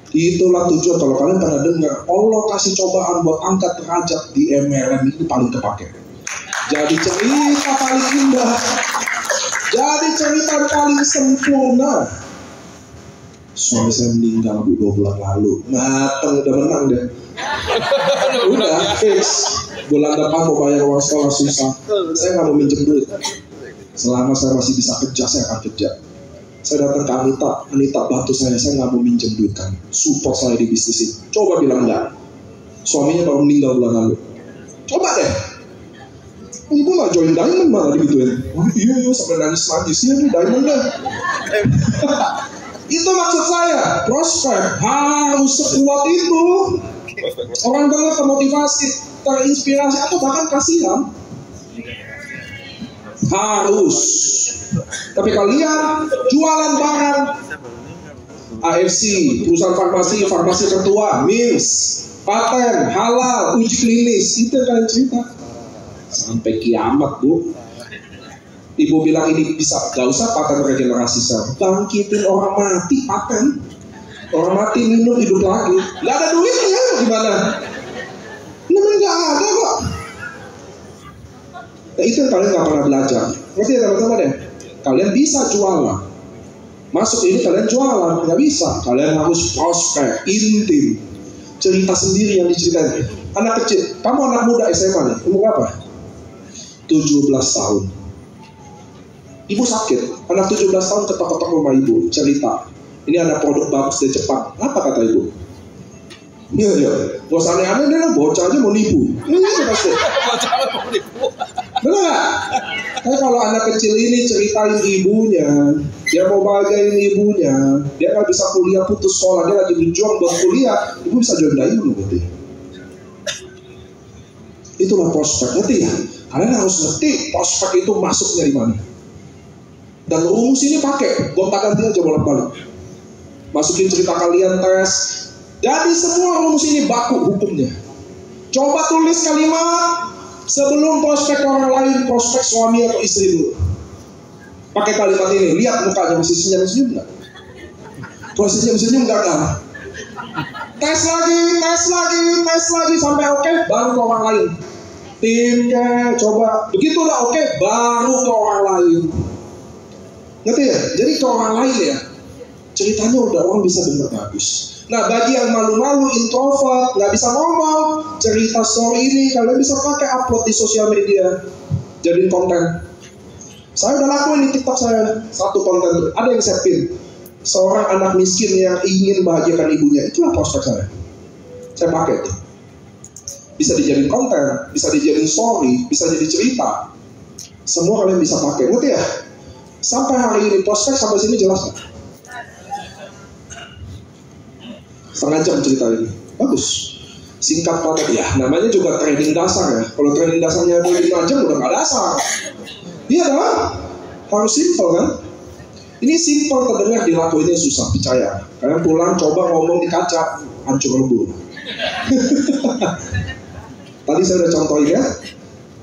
Itulah tujuan. Kalau kalian pernah dengar Allah kasih cobaan buat angkat derajat di MLM, ini paling kepake. Jadi cerita paling indah, jadi cerita paling sempurna. Suami saya meninggal 2 bulan lalu. Mateng, udah menang deh. Udah fix. bulan depan mau bayar uang sekolah susah, saya nggak mau minjem duit. Selama saya masih bisa kerja, saya akan kerja. Saya datang ke Anita bantu saya nggak mau minjem duit kan, support saya di bisnis ini. Coba bilang enggak. Suaminya baru meninggal bulan lalu. Coba deh. Ibu lah join Diamond malah digituin. Oh iya sampai nangis ya nih Diamond deh. Itu maksud saya, prospek harus sekuat itu. Orang dengar termotivasi, terinspirasi atau bahkan kasihan. Harus. Tapi kalian jualan barang AFC, perusahaan farmasi tertua, MIMS, paten, halal, uji klinis, itu yang kalian cerita. Sampai kiamat, Bu. Ibu bilang ini bisa, gak usah paten regenerasi sel. Bangkitin orang mati, paten. Orang mati minum hidup lagi. Gak ada duitnya, gimana? Memang gak ada kok. Nah, itu yang kalian gak pernah belajar. Ngerti ya teman-teman deh? Kalian bisa jualan. Masuk ini kalian jualan, gak bisa. Kalian harus prospek, intim. Cerita sendiri yang diceritain. Anak kecil, kamu anak muda SMA nih, umur berapa? 17 tahun. Ibu sakit, anak 17 tahun ketok-ketok rumah ibu, cerita. Ini ada produk bagus dari Jepang. Apa kata ibu? Iya. Gak usah aneh-aneh, dia bocah aja mau nipu. Ini pasti. Bener gak? Tapi kalau anak kecil ini ceritain ibunya, dia mau bahagiain ibunya, dia gak bisa kuliah, putus sekolah, dia lagi berjuang buat kuliah, ibu bisa join Diamond berarti. Itulah prospek, ngerti ya? Kalian harus ngerti prospek itu masuknya di mana. Dan rumus ini pakai, gonta-ganti aja bolak-balik. Masukin cerita kalian, tes. Jadi semua rumus ini baku hukumnya. Coba tulis kalimat sebelum prospek orang lain, prospek suami atau istri dulu. Pakai kalimat ini, lihat mukanya masih senyum-senyum nggak? Kalau senyum-senyum gagal. Tes lagi sampai oke, baru ke orang lain. Tim coba, begitulah oke, baru ke orang lain. Ngerti ya? Jadi ke orang lain ya, ceritanya udah orang bisa dengar bagus. Nah bagi yang malu-malu, introvert, nggak bisa ngomong, cerita story ini kalian bisa pakai upload di sosial media, jadiin konten. Saya udah lakuin di TikTok saya, satu konten, ada yang saya pin. Seorang anak miskin yang ingin bahagiakan ibunya, itulah prospek saya. Saya pakai itu. Bisa dijadiin konten, bisa dijadiin story, bisa jadi cerita. Semua kalian bisa pakai, ngerti ya? Sampai hari ini prospek sampai sini jelas gak? Setengah jam cerita ini, bagus. Singkat padat ya, namanya juga training dasar ya. Kalau training dasarnya 5 jam udah gak dasar. Iya kan? Harus simple kan? Ini simple terdengar, dilakuinnya susah, percaya. Kalian pulang coba ngomong di kaca, hancur lebur. Tadi saya udah contohin ya.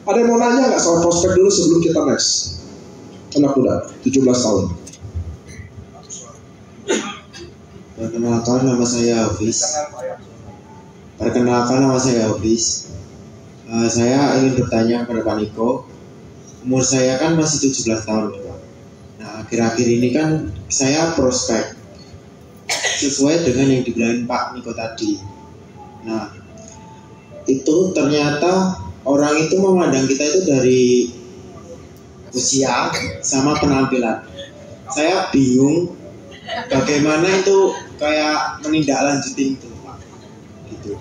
Ada yang mau nanya nggak soal prospek dulu sebelum kita next? Anak muda, 17 tahun. Perkenalkan nama saya Hafiz. Saya ingin bertanya kepada Pak Niko. Umur saya kan masih 17 tahun, Pak. Nah, akhir-akhir ini kan saya prospek sesuai dengan yang dibilangin Pak Niko tadi. Nah, itu ternyata orang itu memandang kita itu dari usia sama penampilan. Saya bingung bagaimana itu kayak menindaklanjuti itu, Pak. Gitu.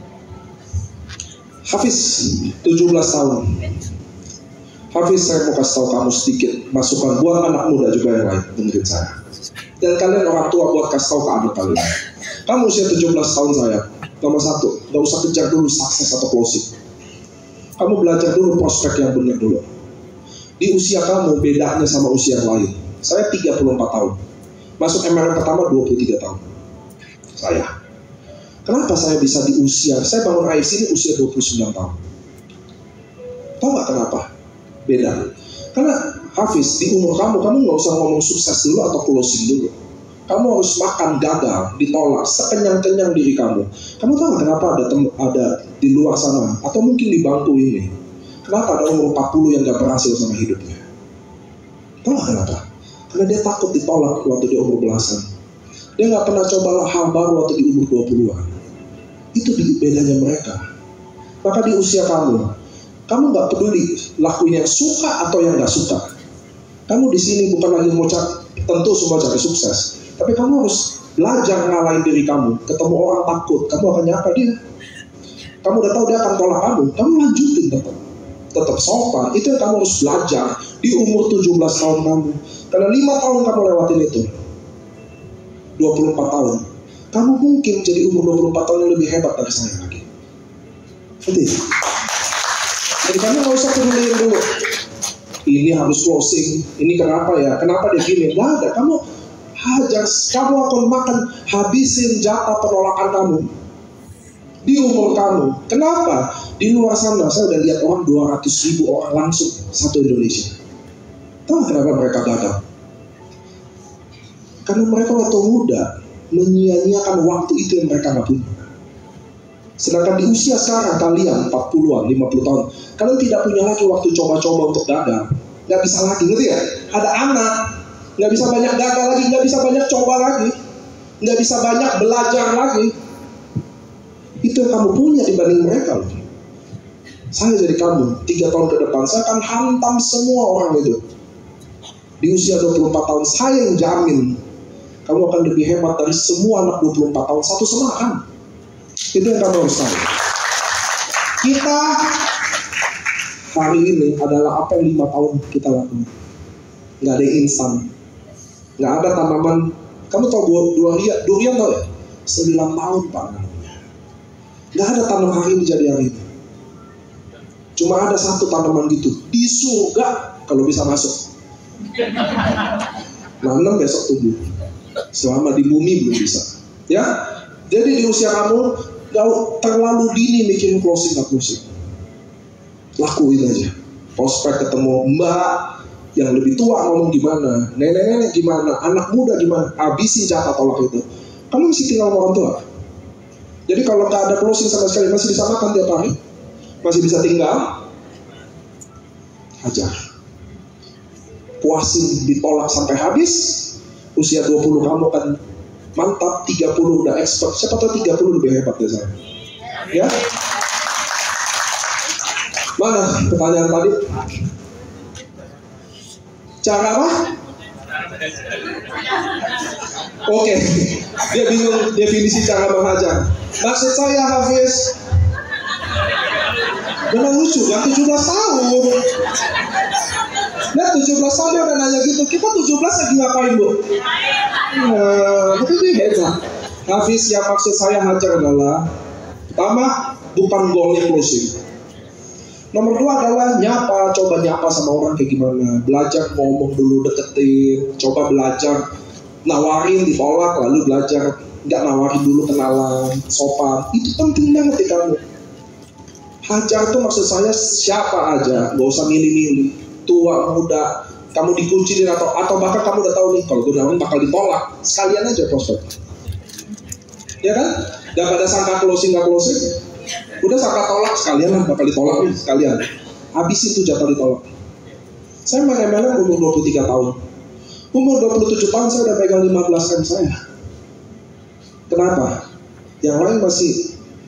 Hafiz, 17 tahun. Hafiz, saya mau kasih tahu kamu sedikit masukan buat anak muda juga yang lain, dengerin saya. Dan kalian orang tua buat kasih tahu ke anak kalian. Kamu usia 17 tahun saya. Nomor 1, gak usah kejar dulu sukses atau closing. Kamu belajar dulu prospek yang benar dulu. Di usia kamu bedanya sama usia yang lain. Saya 34 tahun. Masuk MLM pertama 23 tahun. Saya. Kenapa saya bisa di usia, saya bangun AFC ini usia 29 tahun. Tahu gak kenapa? Beda. Karena Hafiz, di umur kamu gak usah ngomong sukses dulu atau closing dulu. Kamu harus makan gagal, ditolak, sekenyang-kenyang diri kamu. Kamu tahu gak kenapa ada di luar sana, atau mungkin di bangku ini, kenapa ada umur 40 yang gak berhasil sama hidupnya? Tahu gak kenapa? Karena dia takut ditolak waktu dia umur belasan. Dia gak pernah coba hal baru waktu di umur 20-an. Itu bedanya mereka. Maka di usia kamu, Kamu nggak peduli lakuin yang suka atau yang nggak suka. Kamu di sini bukan lagi mau tentu semua cari sukses, tapi kamu harus belajar ngalahin diri kamu. Ketemu orang takut, kamu akan nyapa dia. Kamu udah tahu dia akan tolak kamu lanjutin tetap sopan. Itu yang kamu harus belajar di umur 17 tahun kamu. Karena 5 tahun kamu lewatin itu, 24 tahun. Kamu mungkin jadi umur 24 tahun yang lebih hebat dari saya lagi. Jadi kamu gak usah peduliin dulu. Ini harus closing. Ini kenapa ya? Kenapa dia gini? Gak ada. Kamu hajar. Kamu akan makan habisin jatah penolakan kamu di umur kamu. Kenapa? Di luar sana saya udah lihat orang 200.000 orang langsung satu Indonesia. Tahu kenapa mereka gagal? Karena mereka waktu muda menyia-nyiakan waktu itu yang mereka gak punya. Sedangkan di usia sekarang kalian 40-an, 50 tahun, kalian tidak punya lagi waktu coba-coba untuk gagal. Gak bisa lagi, ngerti ya? Ada anak, gak bisa banyak gagal lagi, gak bisa banyak coba lagi, gak bisa banyak belajar lagi. Itu yang kamu punya dibanding mereka loh. Saya jadi kamu, 3 tahun ke depan, saya akan hantam semua orang itu. Di usia 24 tahun, saya yang jamin kamu akan lebih hebat dari semua anak 24 tahun satu semakan. Itu yang kamu harus tahu. Kita hari ini adalah apa yang 5 tahun kita lakukan. Gak ada yang instan. Gak ada tanaman. Kamu tahu durian tau ya? 9 tahun Pak. Gak ada tanam hari ini jadi hari ini. Cuma ada satu tanaman gitu. Di surga kalau bisa masuk. Nanam besok tumbuh. Selama di bumi belum bisa. Ya. Jadi di usia kamu gak terlalu dini mikirin closing. Lakuin aja. Prospek ketemu mbak yang lebih tua ngomong gimana, nenek-nenek gimana, anak muda gimana, habisin jatah tolak itu. Kamu mesti tinggal sama orang tua. Jadi kalau gak ada closing sama sekali, masih bisa makan tiap hari, masih bisa tinggal, hajar. Puasin ditolak sampai habis. Usia 20 kamu kan mantap, 30 udah expert. Siapa tahu 30 lebih hebat dari saya. Ya. Mana pertanyaan tadi? Cara apa? Oke. Dia bingung definisi cara menghajar. Maksud saya Hafiz, memang lucu kan 17 tahun. Nah 17 tahun dia udah nanya gitu. Kita 17 lagi ngapain Bu? Itu dia hebat. Hafiz, yang maksud saya hajar adalah pertama, bukan goalnya closing. Nomor 2 adalah nyapa, coba nyapa sama orang kayak gimana. Belajar ngomong dulu, deketin. Coba belajar nawarin, ditolak, lalu belajar nggak nawarin dulu, kenalan, sopan. Itu penting banget di kamu. Hajar tuh maksud saya siapa aja, nggak usah milih-milih. Tua, muda, kamu dikuncilin atau bahkan kamu udah tahu nih kalau gue bakal ditolak, sekalian aja prospek. Ya kan? Daripada sangka closing nggak closing, udah sangka tolak sekalian lah, bakal ditolak nih sekalian. Habisin tuh jatah ditolak. Saya main MLM umur 23 tahun. Umur 27 tahun saya udah pegang 15 M saya. Kenapa? Yang lain masih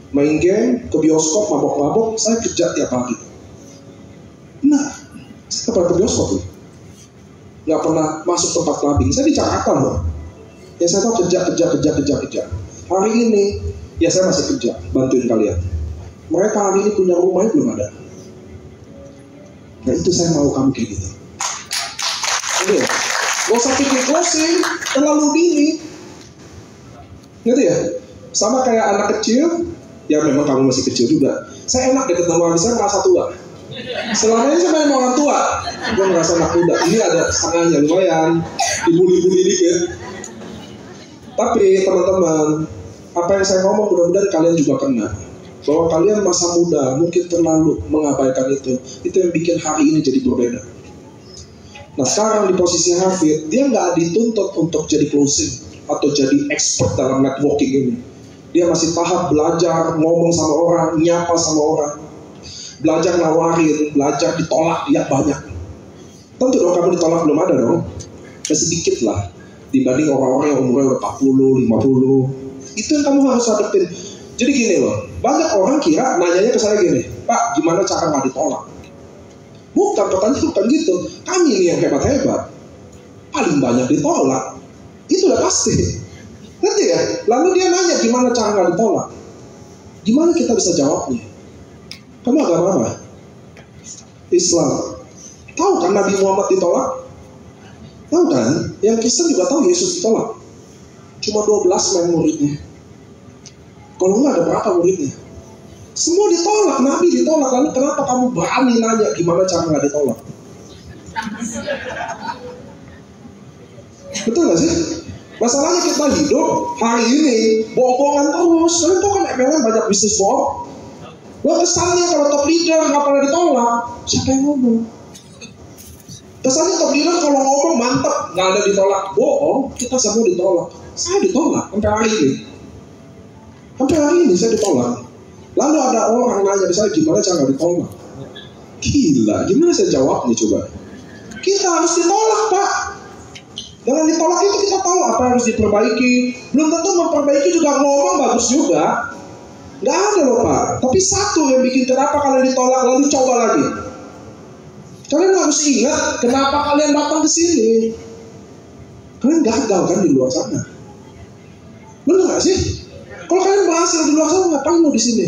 main game, ke bioskop, mabok-mabok, saya kerja tiap hari. Nah, saya pernah ke bioskop loh. Gak pernah masuk tempat clubbing. Saya di Jakarta loh. Ya saya tahu kerja. Hari ini, ya saya masih kerja, bantuin kalian. Mereka hari ini punya rumahnya belum ada. Nah itu saya mau kamu kayak gitu. Oke, gak usah pikir closing, terlalu dini. Gitu ya? Sama kayak anak kecil, ya memang kamu masih kecil juga. Saya enak deket sama orang, saya merasa tua. Selama ini saya main orang tua, gue merasa anak muda. Ini ada setengahnya, lumayan, dibully-bully dikit. Tapi teman-teman, apa yang saya ngomong mudah-mudahan kalian juga kena. Bahwa kalian masa muda mungkin terlalu mengabaikan itu. Itu yang bikin hari ini jadi berbeda. Nah sekarang di posisi Hafid, dia nggak dituntut untuk jadi closing atau jadi expert dalam networking ini. Dia masih tahap belajar ngomong sama orang, nyapa sama orang, belajar nawarin, belajar ditolak, ya banyak. Tentu dong kamu ditolak belum ada dong. Masih dikit lah dibanding orang-orang yang umurnya udah 40, 50. Itu yang kamu harus hadapin. Jadi gini loh, banyak orang kira nanyanya ke saya gini, Pak, gimana cara nggak ditolak? Bukan, pertanyaan bukan gitu. Kami nih yang hebat-hebat, paling banyak ditolak. Itu udah pasti. Ngerti ya? Lalu dia nanya gimana cara nggak ditolak? Gimana kita bisa jawabnya? Kamu agama apa? Islam. Tahu kan Nabi Muhammad ditolak? Tahu kan? Yang Kristen juga tahu Yesus ditolak. Cuma 12 main muridnya. Kalau nggak ada berapa muridnya? Semua ditolak, Nabi ditolak. Lalu kenapa kamu berani nanya gimana cara nggak ditolak? Betul nggak sih? Masalahnya kita hidup hari ini bohongan terus. Kalian tahu kan MLM banyak bisnis bohong. Wah, kesannya kalau top leader nggak pernah ditolak. Siapa yang ngomong? Kesannya top leader kalau ngomong mantap, nggak ada ditolak. Bohong, kita semua ditolak. Saya ditolak sampai hari ini. Sampai hari ini saya ditolak. Lalu ada orang nanya saya gimana cara ditolak. Gila, gimana saya jawab nih coba? Kita harus ditolak, Pak. Dengan ditolak itu kita tahu apa yang harus diperbaiki. Belum tentu memperbaiki juga ngomong bagus juga. Nggak ada loh Pak. Tapi satu yang bikin kenapa kalian ditolak lalu coba lagi. Kalian harus ingat kenapa kalian datang ke sini. Kalian gagal kan di luar sana. Benar nggak sih? Kalau kalian berhasil di luar sana ngapain lo di sini?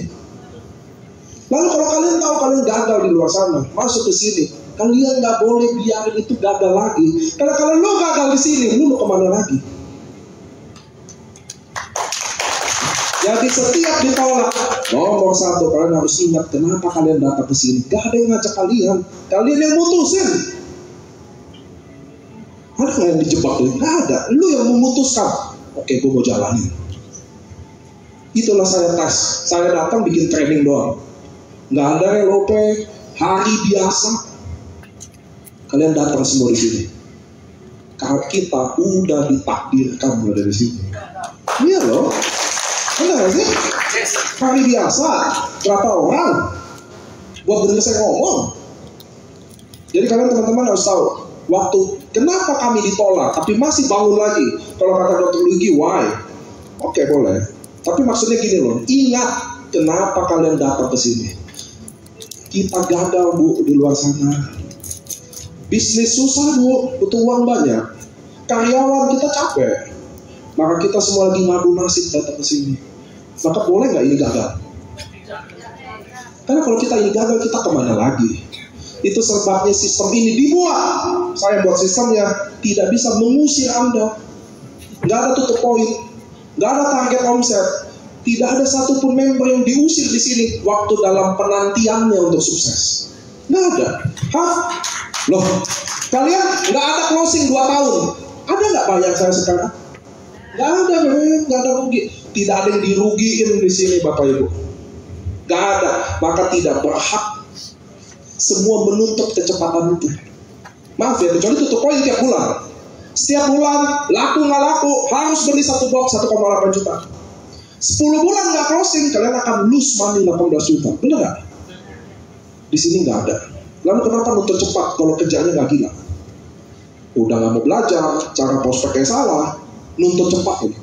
Lalu kalau kalian tahu kalian gagal di luar sana, masuk ke sini, kalian nggak boleh biarin itu gagal lagi. Karena kalau lo gagal di sini, lo mau kemana lagi? Jadi setiap ditolak, nomor satu kalian harus ingat kenapa kalian datang ke sini. Gak ada yang ngajak kalian, kalian yang mutusin. Ada nggak yang dijebak? Gak ada. Lo yang memutuskan. Oke, gue mau jalanin. Itulah saya tes. Saya datang bikin training doang. Gak ada LOP, hari biasa. Kalian datang semua di sini. Kalau kita udah ditakdirkan dari sini. Iya loh. Benar sih? Hari biasa. Berapa orang? Buat denger saya ngomong. Jadi kalian teman-teman harus tahu. Waktu kenapa kami ditolak tapi masih bangun lagi. Kalau kata Dr. Luigi, why? Oke, boleh. Tapi maksudnya gini loh. Ingat kenapa kalian datang ke sini. Kita gagal Bu di luar sana. Bisnis susah Bu, butuh uang banyak. Karyawan kita capek. Maka kita semua lagi ngadu nasib datang ke sini. Maka boleh nggak ini gagal? Karena kalau kita ini gagal, kita kemana lagi? Itu sebabnya sistem ini dibuat. Saya buat sistemnya tidak bisa mengusir Anda. Nggak ada tutup poin, nggak ada target omset. Tidak ada satupun member yang diusir di sini waktu dalam penantiannya untuk sukses. Nggak ada. Hah? Loh, kalian nggak ada closing 2 tahun. Ada nggak bayar saya sekarang? Nggak ada, nggak ada rugi. Tidak ada yang dirugiin di sini Bapak Ibu. Nggak ada. Maka tidak berhak semua menuntut kecepatan itu. Maaf ya, kecuali tutup poin tiap bulan. Setiap bulan laku nggak laku harus beli 1 box 1,8 juta. 10 bulan nggak closing, kalian akan lose money 18 juta. Bener nggak? Di sini nggak ada. Lalu kenapa nuntut cepat kalau kerjanya nggak gila? Udah nggak mau belajar, cara prospeknya salah, nuntut cepat ini.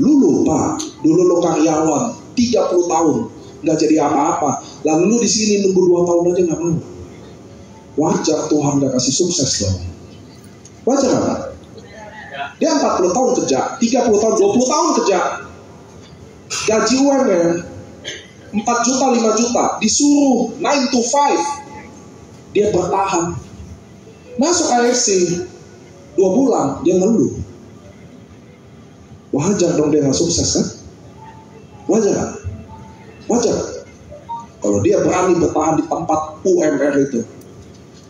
Lu lupa, dulu lo karyawan 30 tahun nggak jadi apa-apa, lalu lu di sini nunggu 2 tahun aja nggak mau. Wajar Tuhan nggak kasih sukses dong. Wajar nggak? Dia 40 tahun kerja, 30 tahun, 20 tahun kerja. Gaji UMR 4 juta, 5 juta. Disuruh 9 to 5. Dia bertahan. Masuk AFC 2 bulan, dia ngeluh. Wajar dong dia gak sukses kan? Wajar kan? Wajar. Kalau dia berani bertahan di tempat UMR itu,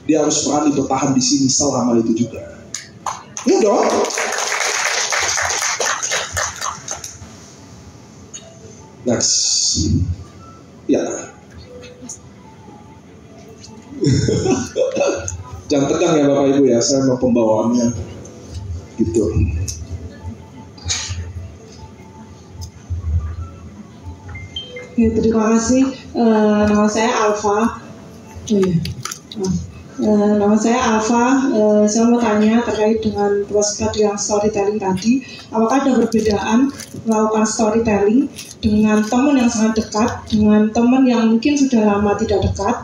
dia harus berani bertahan di sini selama itu juga. Iya dong. Next. Ya. Jangan tegang ya Bapak Ibu ya, saya mau pembawaannya gitu. Ya, terima kasih. Nama saya Alfa. Nama saya Alfa. Saya mau tanya terkait dengan prospek yang storytelling tadi. Apakah ada perbedaan melakukan storytelling dengan teman yang sangat dekat, dengan teman yang mungkin sudah lama tidak dekat,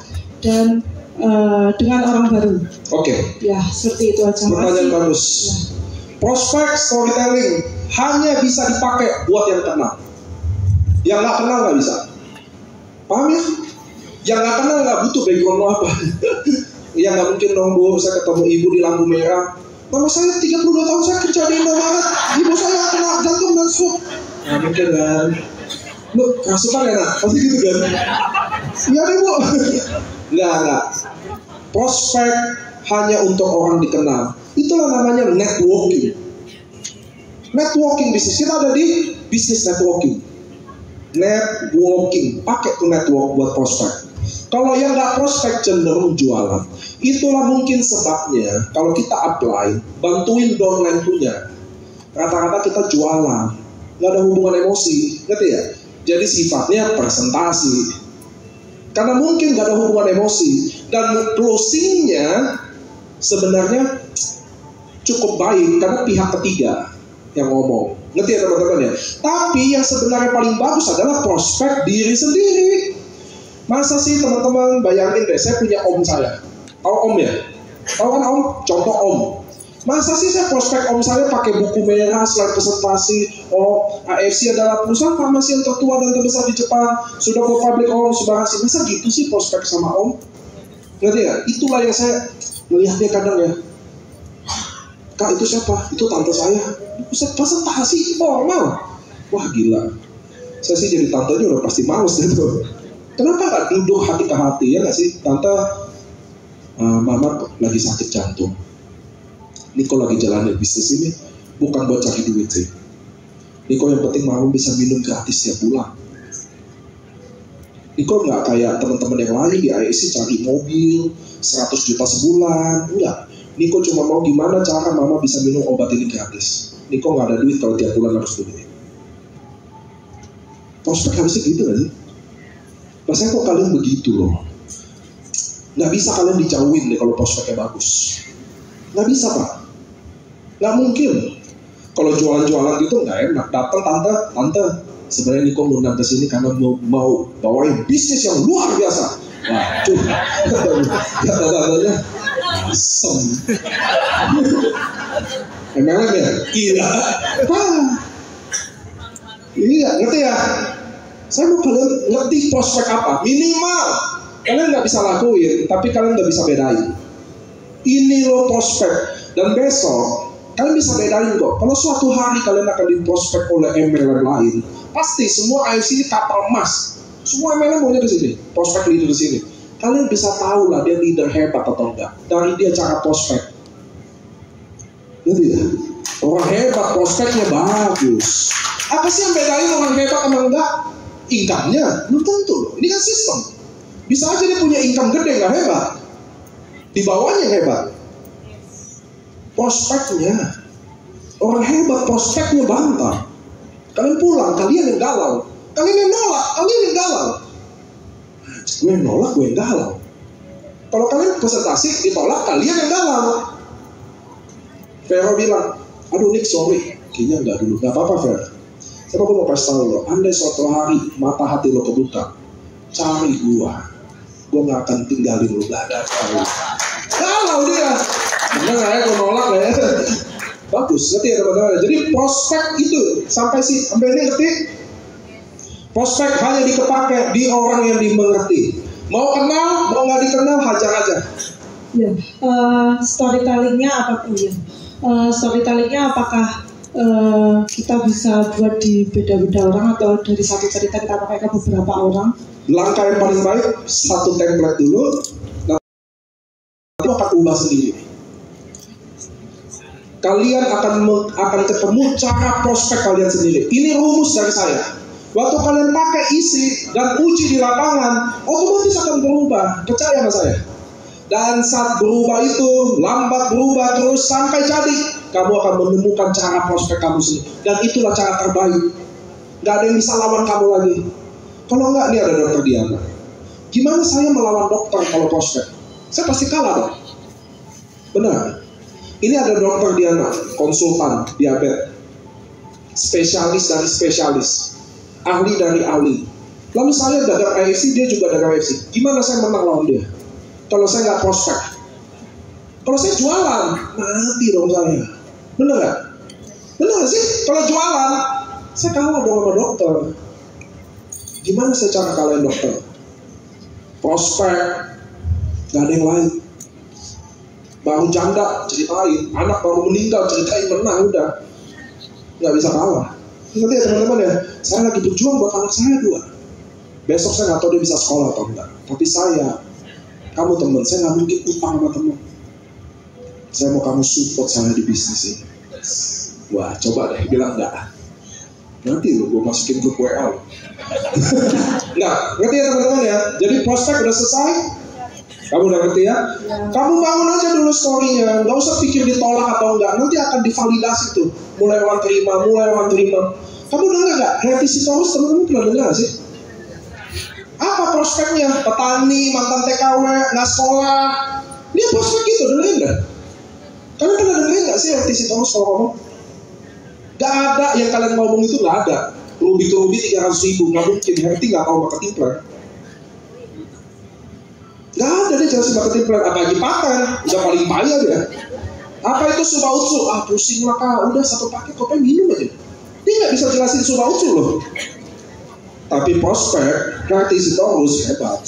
dan dengan orang baru? Oke. Ya, seperti itu aja. Pertanyaan bagus. Ya. Prospek storytelling hanya bisa dipakai buat yang kenal. Yang nggak kenal nggak bisa. Paham ya? Yang nggak kenal nggak butuh background apa. Ya nggak mungkin dong Bu, saya ketemu ibu di lampu merah. Nama saya 32 tahun saya kerja di Indomaret. Ibu saya kena jantung dan stroke. Nggak mungkin kan? Lu kerasukan ya nak? Pasti gitu kan? Iya deh Bu. Nggak. Prospek hanya untuk orang dikenal. Itulah namanya networking. Networking bisnis. Kita ada di bisnis networking. Networking. Pakai tuh network buat prospek. Kalau yang nggak prospek cenderung jualan. Itulah mungkin sebabnya kalau kita apply, bantuin downline punya. Rata-rata kita jualan. Nggak ada hubungan emosi. Ngerti ya? Jadi sifatnya presentasi. Karena mungkin nggak ada hubungan emosi. Dan closingnya sebenarnya cukup baik karena pihak ketiga yang ngomong. Ngerti ya teman-teman ya? Tapi yang sebenarnya paling bagus adalah prospek diri sendiri. Masa sih teman-teman bayangin deh, saya punya om saya. Tahu om ya? Tahu kan om? Contoh om. Masa sih saya prospek om saya pakai buku merah, slide presentasi. Oh, AFC adalah perusahaan farmasi yang tertua dan terbesar di Jepang. Sudah go public, oh subhanallah. Masa gitu sih prospek sama om? Ngerti ya? Itulah yang saya melihatnya kadang ya. Kak itu siapa? Itu tante saya. Pusat presentasi normal. Wah gila. Saya sih jadi tantenya udah pasti males gitu. Kenapa nggak duduk hati ke hati ya nggak sih? Tante, mama lagi sakit jantung. Niko lagi jalanin bisnis ini bukan buat cari duit sih. Niko yang penting mama bisa minum gratis setiap bulan. Niko nggak kayak teman-teman yang lain di AEC cari mobil 100 juta sebulan. Enggak. Niko cuma mau gimana cara mama bisa minum obat ini gratis. Niko nggak ada duit kalau tiap bulan harus duit. Prospek harusnya gitu nggak sih? Rasanya kok kalian begitu loh. Nggak bisa kalian dijauhin deh kalau prospeknya bagus. Nggak bisa Pak. Nggak mungkin. Kalau jualan-jualan gitu nggak enak. Datang tante. Sebenarnya Niko ngundang ke sini karena mau bawain bisnis yang luar biasa. Waduh. Kata-katanya asem. MLM ya? Gila. Iya, ngerti ya? Saya mau kalian ngerti prospek apa? Minimal kalian nggak bisa lakuin, tapi kalian nggak bisa bedain. Ini loh prospek. Dan besok kalian bisa bedain kok. Kalau suatu hari kalian akan diprospek oleh MLM lain, pasti semua AFC ini kapal emas. Semua MLM maunya ke sini, prospek leader di sini. Kalian bisa tahu lah dia leader hebat atau enggak dari dia cara prospek. Gitu ya. Orang hebat prospeknya bagus. Apa sih yang bedain orang hebat sama enggak? Income-nya belum tentu loh. Ini kan sistem. Bisa aja dia punya income gede nggak hebat. Di bawahnya hebat. Prospeknya. Orang hebat prospeknya bantah. Kalian pulang, kalian yang galau. Kalian yang nolak, kalian yang galau. Gue yang nolak, gue yang galau. Kalau kalian presentasi ditolak, kalian yang galau. Vero bilang, aduh Nick sorry. Kayaknya enggak dulu. Gak apa-apa Vero. Coba gue mau kasih tau lo, andai suatu hari mata hati lo kebuka, cari gua gak akan tinggalin lo, gak ada cari. Galau dia, bener gak ya, gue nolak gak ya? Bagus, ngerti ya teman-teman. Jadi prospek itu, sampai ini ngerti? Prospek hanya dikepake di orang yang dimengerti. Mau kenal, mau gak dikenal, hajar aja. Ya, storytellingnya apa ya? Storytellingnya apakah kita bisa buat di beda-beda orang atau dari satu cerita kita pakai ke beberapa orang? Langkah yang paling baik, satu template dulu, nanti akan ubah sendiri. Kalian akan ketemu cara prospek kalian sendiri. Ini rumus dari saya. Waktu kalian pakai isi dan uji di lapangan, otomatis akan berubah. Percaya sama saya. Dan saat berubah itu, lambat berubah terus sampai jadi. Kamu akan menemukan cara prospek kamu sendiri. Dan itulah cara terbaik. Gak ada yang bisa lawan kamu lagi. Kalau enggak, nih ada dokter Diana. Gimana saya melawan dokter kalau prospek? Saya pasti kalah dong. Benar. Ini ada dokter Diana, konsultan diabetes, spesialis dari spesialis, ahli dari ahli. Lalu saya dagang AFC, dia juga dagang AFC. Gimana saya menang lawan dia? Kalau saya nggak prospek. Kalau saya jualan, mati dong saya. Bener nggak? Bener sih? Kalau jualan, saya kalah dong sama dokter. Gimana saya cara kalahin dokter? Prospek, nggak ada yang lain. Baru janda ceritain, anak baru meninggal ceritain, menang udah. Nggak bisa kalah. Nanti ya teman-teman ya, saya lagi berjuang buat anak saya 2. Besok saya nggak tahu dia bisa sekolah atau enggak. Tapi kamu teman, saya nggak mungkin utang sama teman. Saya mau kamu support saya di bisnis ini. Wah, coba deh, bilang enggak. Nanti lo gue masukin grup WA lo. Enggak, ngerti ya teman-teman ya? Jadi prospek udah selesai. Kamu udah ngerti ya? Kamu bangun aja dulu story-nya. Nggak usah pikir ditolak atau enggak. Nanti akan divalidasi tuh. Mulai orang terima. Kamu dengar nggak? Revisi Sitorus teman-teman pernah dengar sih? Apa prospeknya? Petani, mantan TKW, nggak sekolah. Dia prospek gitu, dengerin nggak? Kalian pernah dengerin nggak sih Revisi Sitorus kalau ngomong? Gak ada yang kalian ngomong itu, nggak ada. Ruby 300.000, nggak mungkin. Herti nggak tahu marketing plan. Gak ada dia jelasin marketing plan. Apalagi paten, udah paling payah dia. Apa itu Suba Utsu? Pusing lah kak, udah 1 paket kok pengen minum aja. Dia nggak bisa jelasin Suba Utsu loh. Tapi prospek, Revisi Sitorus hebat.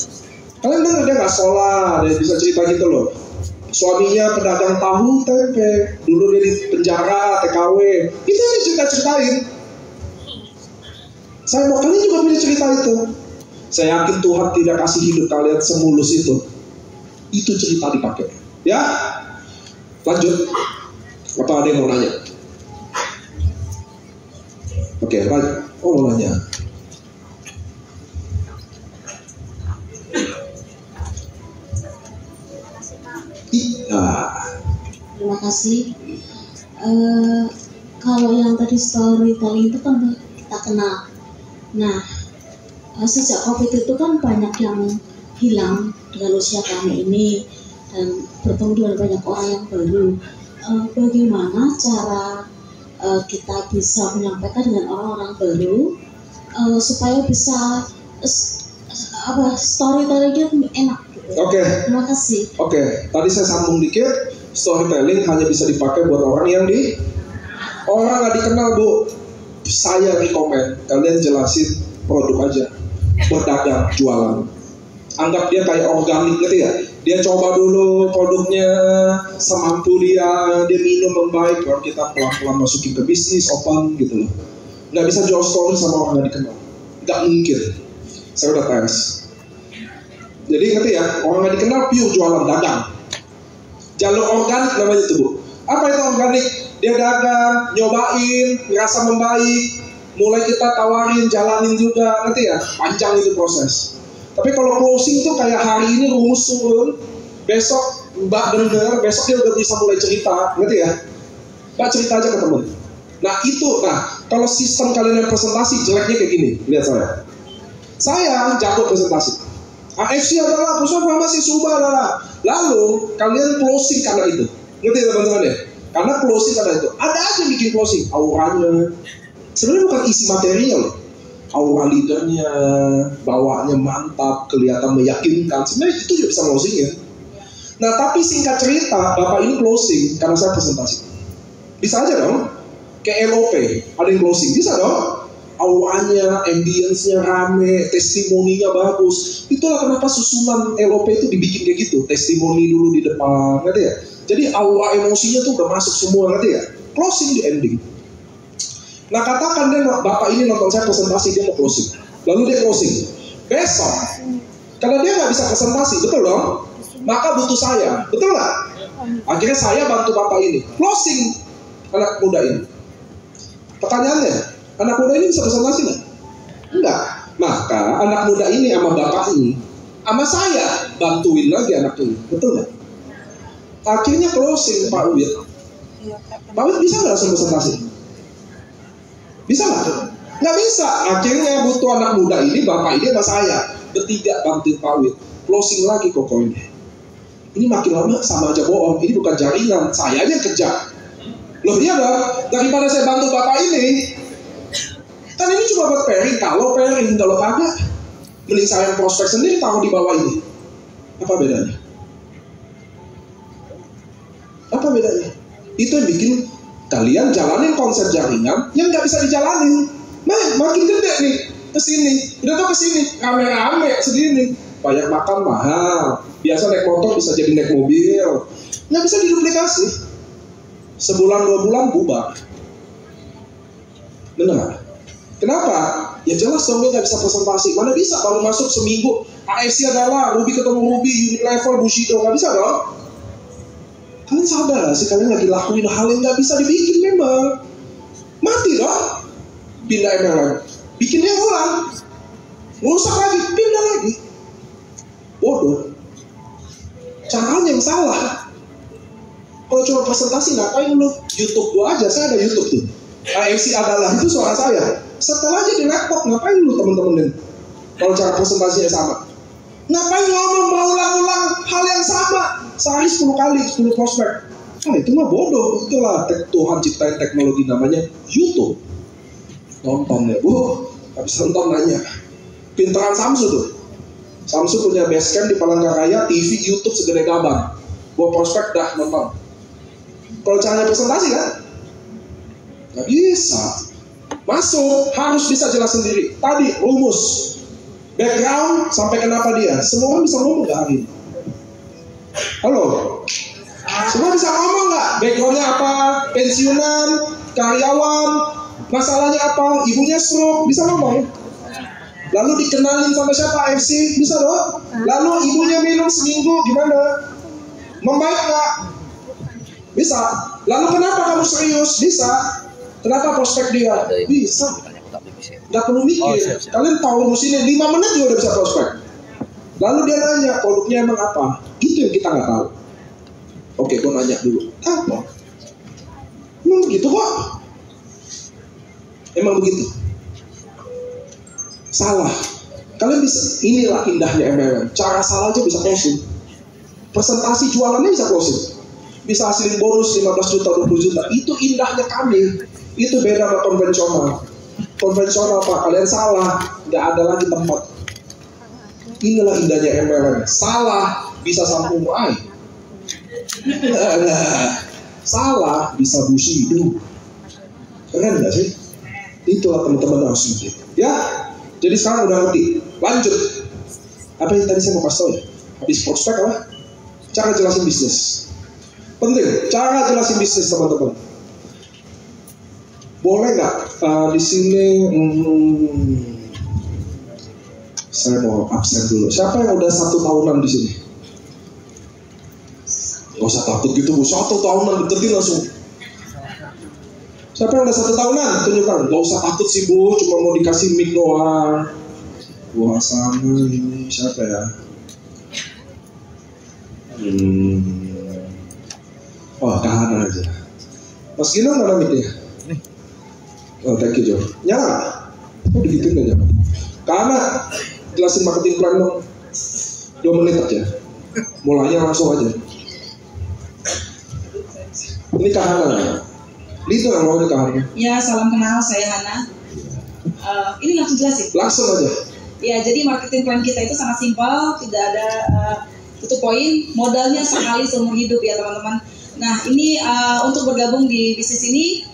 Kalian dengar dia nggak sekolah, dia bisa cerita gitu loh. Suaminya pedagang tahu tempe, dulu dia di penjara TKW. Itu yang dicerita-ceritain. Saya mau kalian juga punya cerita itu. Saya yakin Tuhan tidak kasih hidup kalian semulus itu. Itu cerita dipakai. Ya, lanjut. Apa ada yang mau nanya? Oke, lanjut. Oh, mau nanya. Terima kasih. Kalau yang tadi storytelling itu kan kita kenal. Nah, sejak COVID itu kan banyak yang hilang dengan usia kami ini dan bertemu dengan banyak orang yang baru. Bagaimana cara kita bisa menyampaikan dengan orang-orang baru supaya bisa storytellingnya enak? Oke. Terima kasih. Oke, tadi saya sambung dikit. Storytelling hanya bisa dipakai buat orang yang orang nggak dikenal bu. Saya rekomen kalian jelasin produk aja, berdagang, jualan. Anggap dia kayak organik gitu ya. Dia coba dulu produknya semampu dia minum membaik, baru kita pelan-pelan masukin ke bisnis, open gitu loh. Nggak bisa jual story sama orang nggak dikenal, nggak mungkin. Saya udah tes. Jadi ngerti ya, orang nggak dikenal pure jualan dagang. Jalur organik namanya itu bu. Apa itu organik? Dia dagang, nyobain, ngerasa membaik, mulai kita tawarin, jalanin juga, ngerti ya? Panjang itu proses. Tapi kalau closing tuh kayak hari ini rumus turun, besok Mbak bener, besok dia udah bisa mulai cerita, ngerti ya? Mbak cerita aja ke temen. Nah kalau sistem kalian yang presentasi jeleknya kayak gini, lihat saya. Saya jago presentasi. AFC adalah pusat farmasi Suba adalah. Lalu kalian closing karena itu, ngerti ya teman-teman ya? Karena closing karena itu. Ada aja bikin closing, auranya. Sebenarnya bukan isi materinya loh. Aura leadernya, bawaannya mantap, kelihatan meyakinkan. Sebenarnya itu juga bisa closing ya. Nah tapi singkat cerita, bapak ini closing karena saya presentasi. Bisa aja dong. Kayak LOP, ada yang closing, bisa dong. Auranya, ambience-nya rame, testimoninya bagus. Itulah kenapa susunan LOP itu dibikin kayak gitu. Testimoni dulu di depan, ngerti ya? Jadi aura emosinya tuh udah masuk semua, ngerti ya? Closing di ending. Nah katakan bapak ini nonton saya presentasi, dia mau closing. Lalu dia closing. Besok, karena dia nggak bisa presentasi, betul dong? Maka butuh saya, betul nggak? Akhirnya saya bantu bapak ini. Closing anak muda ini. Pertanyaannya, anak muda ini bisa presentasi nggak? Enggak. Maka anak muda ini sama bapak ini, sama saya bantuin lagi anak ini, betul nggak? Akhirnya closing Pak Wid. Pak Wid bisa nggak langsung presentasi? Bisa nggak? Nggak bisa. Akhirnya butuh anak muda ini, bapak ini sama saya bertiga bantuin Pak Wid. Closing lagi kok ini. Ini makin lama sama aja bohong. Ini bukan jaringan, saya aja kerja. Loh iya dong, daripada saya bantu bapak ini, kan ini cuma buat pairing. Kalau kagak, mending saya prospek sendiri taruh di bawah ini. Apa bedanya? Apa bedanya? Itu yang bikin kalian jalanin konsep jaringan yang nggak bisa dijalanin. Makin gede nih kesini, udah tuh kesini rame-rame segini, banyak makan mahal, biasa naik motor bisa jadi naik mobil, nggak bisa diduplikasi. Sebulan 2 bulan bubar. Benar? Kenapa? Ya jelas dong dia nggak bisa presentasi. Mana bisa baru masuk seminggu AFC adalah Ruby ketemu Ruby, Unilever, Bushido, nggak bisa dong. Kalian sadar gak sih kalian lagi lakuin hal yang nggak bisa dibikin memang. Mati dong. Pindah MLM, bikinnya ulang, ngusak lagi, pindah lagi. Bodoh. Caranya yang salah. Kalau cuma presentasi ngapain lu? YouTube gua aja, saya ada YouTube tuh. AFC adalah itu suara saya. Setelah aja di laptop, ngapain lu temen-temenin? Kalau cara presentasinya sama, ngapain ngomong berulang-ulang hal yang sama? Sehari 10 kali, 10 prospek. Itu mah bodoh. Itulah Tuhan ciptain teknologi namanya YouTube. Nonton ya, habis nonton nanya, pinteran Samsu tuh. Samsu punya basecamp di Palangkaraya, TV, YouTube segede gaban. Gua prospek dah nonton. Kalau caranya presentasi kan, nggak bisa. Masuk harus bisa jelas sendiri. Tadi rumus, background sampai kenapa dia. Semua orang bisa ngomong nggak hari ini? Halo, semua bisa ngomong nggak? Backgroundnya apa? Pensiunan, karyawan. Masalahnya apa? Ibunya stroke, bisa ngomong. Lalu dikenalin sama siapa? AFC, bisa dong. Lalu ibunya minum seminggu, gimana? Membaik nggak? Bisa. Lalu kenapa kamu serius? Bisa. Kenapa prospek dia? Bisa. Nggak perlu mikir. Kalian tahu rumus ini 5 menit juga udah bisa prospek. Lalu dia nanya, produknya emang apa? Gitu yang kita nggak tahu. Oke, gue nanya dulu. Apa? Gitu kok. Emang begitu? Salah. Kalian bisa, inilah indahnya MLM. Cara salah aja bisa closing. Presentasi jualannya bisa closing. Bisa hasilin bonus 15 juta, 20 juta. Itu indahnya kami. Itu beda sama konvensional. Konvensional apa? Kalian salah, nggak ada lagi tempat. Inilah indahnya MLM. Salah bisa sampung ai. Salah bisa Bushido. Keren nggak sih? Itulah teman-teman harus ngerti. Ya, jadi sekarang udah ngerti. Lanjut. Apa yang tadi saya mau kasih tau ya? Habis prospek apa? Cara jelasin bisnis. Penting. Cara jelasin bisnis teman-teman. Boleh nggak di sini? Saya mau absen dulu. Siapa yang udah 1 tahunan di sini? Gak usah takut gitu bu. 1 tahunan deketin langsung. Siapa yang udah 1 tahunan? Tunjukkan. Gak usah takut sih bu, cuma mau dikasih mic doang. Wah sama ini siapa ya? Wah Kahana aja. Mas Gino mana mic-nya? Oh thank you Jo. Nyala. Oh digituin aja. Kahana jelasin marketing plan dong. 2 menit aja. Mulainya langsung aja. Ini Kahana. Itu yang mau dikahari. Ya, salam kenal, saya Hana. Ini langsung jelasin? Langsung aja. Ya, jadi marketing plan kita itu sangat simpel, tidak ada tutup poin, modalnya sekali seumur hidup ya teman-teman. Nah, ini untuk bergabung di bisnis ini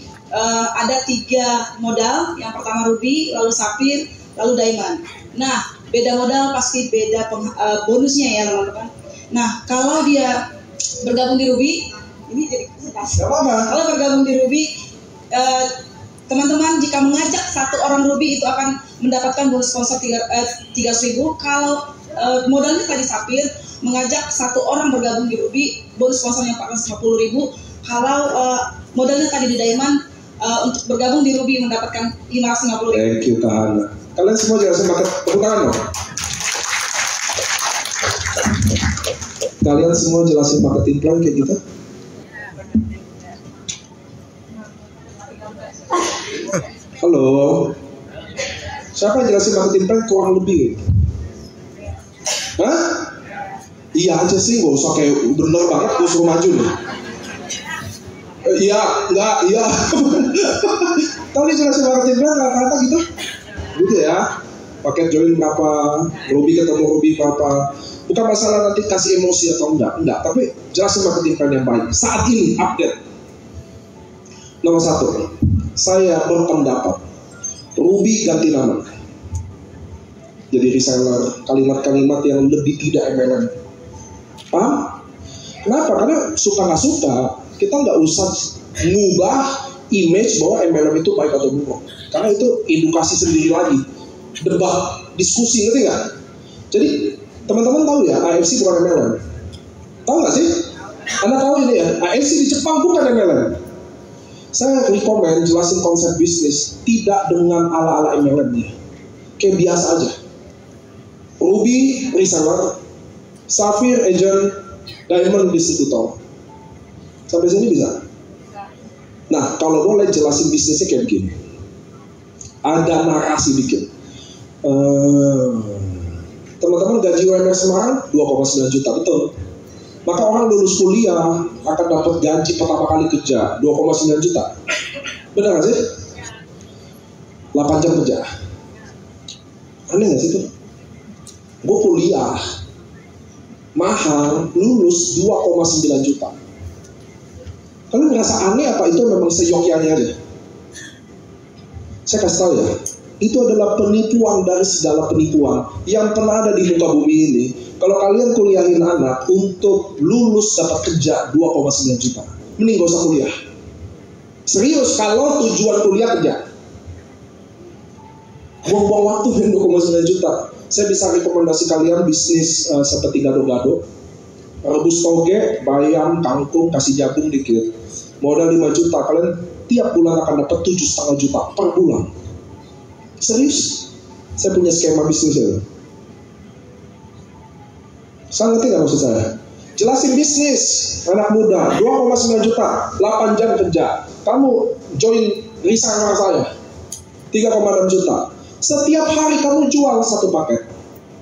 ada 3 modal. Yang pertama Ruby, lalu Sapphire, lalu Diamond. Nah, beda modal pasti beda bonusnya ya teman-teman. Nah, kalau dia bergabung di Ruby, ini jadi kalau bergabung di Ruby, teman-teman jika mengajak 1 orang Ruby itu akan mendapatkan bonus sponsor 300.000. Kalau modalnya tadi Sapphire, mengajak 1 orang bergabung di Ruby, bonus sponsornya 450.000. Kalau modalnya tadi di Diamond, untuk bergabung di Ruby mendapatkan 550.000. Thank you Kahana. Kalian semua jelasin pakai tepuk tangan loh. Kalian semua jelasin marketing plan kayak gitu. Halo. Siapa yang jelasin marketing plan kurang lebih? Hah? Iya aja sih, gak usah kayak bener banget gue suruh maju nih. Iya, enggak, iya. Tadi jelasin marketing plan rata-rata gitu. Gitu ya. Paket join berapa, Ruby ketemu Ruby berapa. Bukan masalah nanti kasih emosi atau enggak. Tapi jelasin marketing plan yang baik. Saat ini update. Nomor 1, saya berpendapat Ruby ganti nama. Jadi reseller, kalimat-kalimat yang lebih tidak MLM. Paham? Kenapa? Karena suka nggak suka, kita nggak usah ngubah image bahwa MLM itu baik atau buruk. Karena itu edukasi sendiri lagi, debat, diskusi, ngerti nggak? Jadi teman-teman tahu ya, AFC bukan MLM. Tahu nggak sih? Anda tahu ini ya, AFC di Jepang bukan MLM. Saya rekomen jelasin konsep bisnis tidak dengan ala-ala MLM-nya, kayak biasa aja. Ruby reseller, Sapphire agent, Diamond distributor. Sampai sini bisa? Nah, kalau boleh jelasin bisnisnya kayak begini. Ada narasi dikit. Teman-teman gaji UMR Semarang 2,9 juta, betul? Maka orang lulus kuliah akan dapat gaji pertama kali kerja 2,9 juta. Benar gak sih? 8 jam kerja. Aneh gak sih itu? Gue kuliah mahal, lulus 2,9 juta. Kalian ngerasa aneh apa itu memang seyogyanya aja? Saya kasih tahu ya, itu adalah penipuan dari segala penipuan yang pernah ada di muka bumi ini. Kalau kalian kuliahin anak untuk lulus dapat kerja 2,9 juta, mending gak usah kuliah. Serius, kalau tujuan kuliah kerja, buang-buang waktu dengan 2,9 juta. Saya bisa rekomendasi kalian bisnis seperti gado-gado, rebus toge, bayam, kangkung, kasih jagung dikit. Modal 5 juta, kalian tiap bulan akan dapat 7,5 juta per bulan. Serius, saya punya skema bisnisnya. Saya ngerti gak maksud saya? Jelasin bisnis, anak muda, 2,9 juta, 8 jam kerja. Kamu join reseller saya, 3,6 juta. Setiap hari kamu jual satu paket,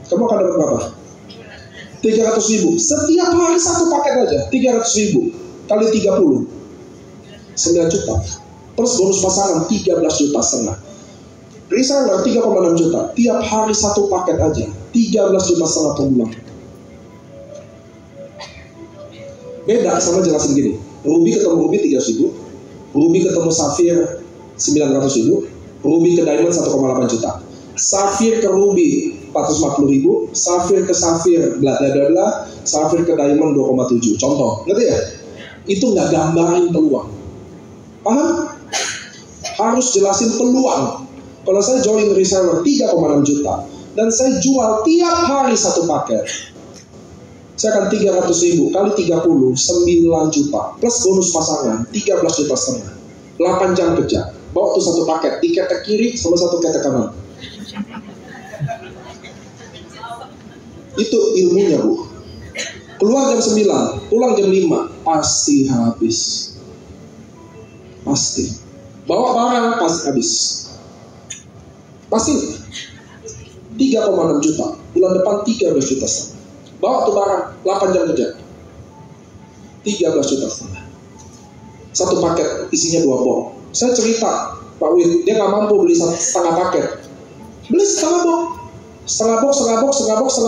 kamu akan dapat berapa? 300.000. Setiap hari satu paket aja, 300.000 kali 30, 9 juta. Plus bonus pasangan 13,5 juta. Reseller 3,6 juta. Tiap hari satu paket aja, 13,5 juta per bulan. Beda sama jelasin gini. Ruby ketemu Ruby 300.000, Ruby ketemu Sapphire 900.000, Ruby ke Diamond 1,8 juta. Sapphire ke Ruby 440.000, Sapphire ke Sapphire bla bla bla, Sapphire ke Diamond 2,7. Contoh, ngerti ya? Itu nggak gambarin peluang. Paham? Harus jelasin peluang. Kalau saya join reseller 3,6 juta dan saya jual tiap hari satu paket, saya akan 300.000 kali 30, 9 juta plus bonus pasangan 13,5 juta. 8 jam kerja. Bawa tuh satu paket, di ketek kiri sama satu ketek kanan. Itu ilmunya, Bu. Keluar jam 9, pulang jam 5, pasti habis. Pasti. Bawa barang, pasti habis. Pasti. 3,6 juta. Bulan depan 13 juta. Bawa tuh barang, 8 jam kerja. 13 juta. Satu paket, isinya 2 box. Saya cerita, Pak Wid, dia nggak mampu beli setengah paket. Beli setengah box. Setengah box.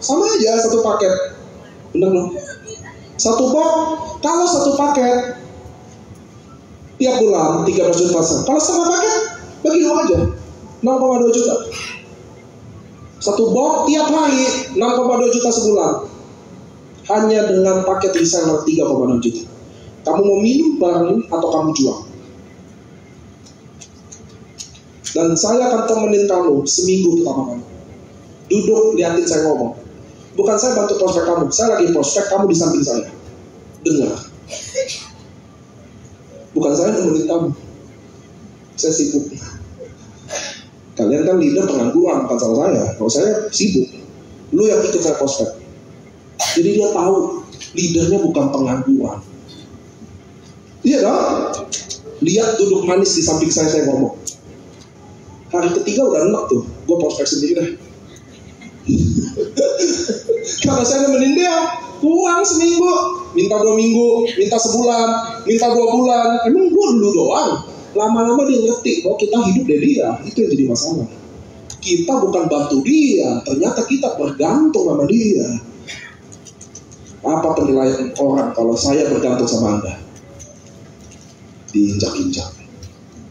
Sama aja satu paket. Bener dong? Satu box, kalau satu paket tiap bulan 13 juta. Kalau setengah paket, bagi 2 aja, 0,2 juta. Satu box tiap hari 6,2 juta sebulan. Hanya dengan paket reseller 3,6 juta. Kamu mau minum barang ini atau kamu jual? Dan saya akan temenin kamu seminggu pertama kamu. Duduk, liatin saya ngomong. Bukan saya bantu prospek kamu, saya lagi prospek, kamu di samping saya. Dengar. Bukan saya temenin kamu. Saya sibuk. Kalian kan leader pengangguran, bukan salah saya. Kalau saya sibuk. Lu yang ikut saya prospek. Jadi dia tahu leadernya bukan pengangguran. Iya dong. Lihat duduk manis di samping saya ngomong. Hari ketiga udah enak tuh, gue prospek sendiri dah. daripada saya nemenin dia kurang seminggu, minta 2 minggu, minta sebulan, minta 2 bulan. Emang gue dulu doang. Lama-lama dia ngerti bahwa kita hidup dari dia. Itu yang jadi masalah. Kita bukan bantu dia, ternyata kita bergantung sama dia. Apa penilaian orang kalau saya bergantung sama Anda? Diinjak-injak.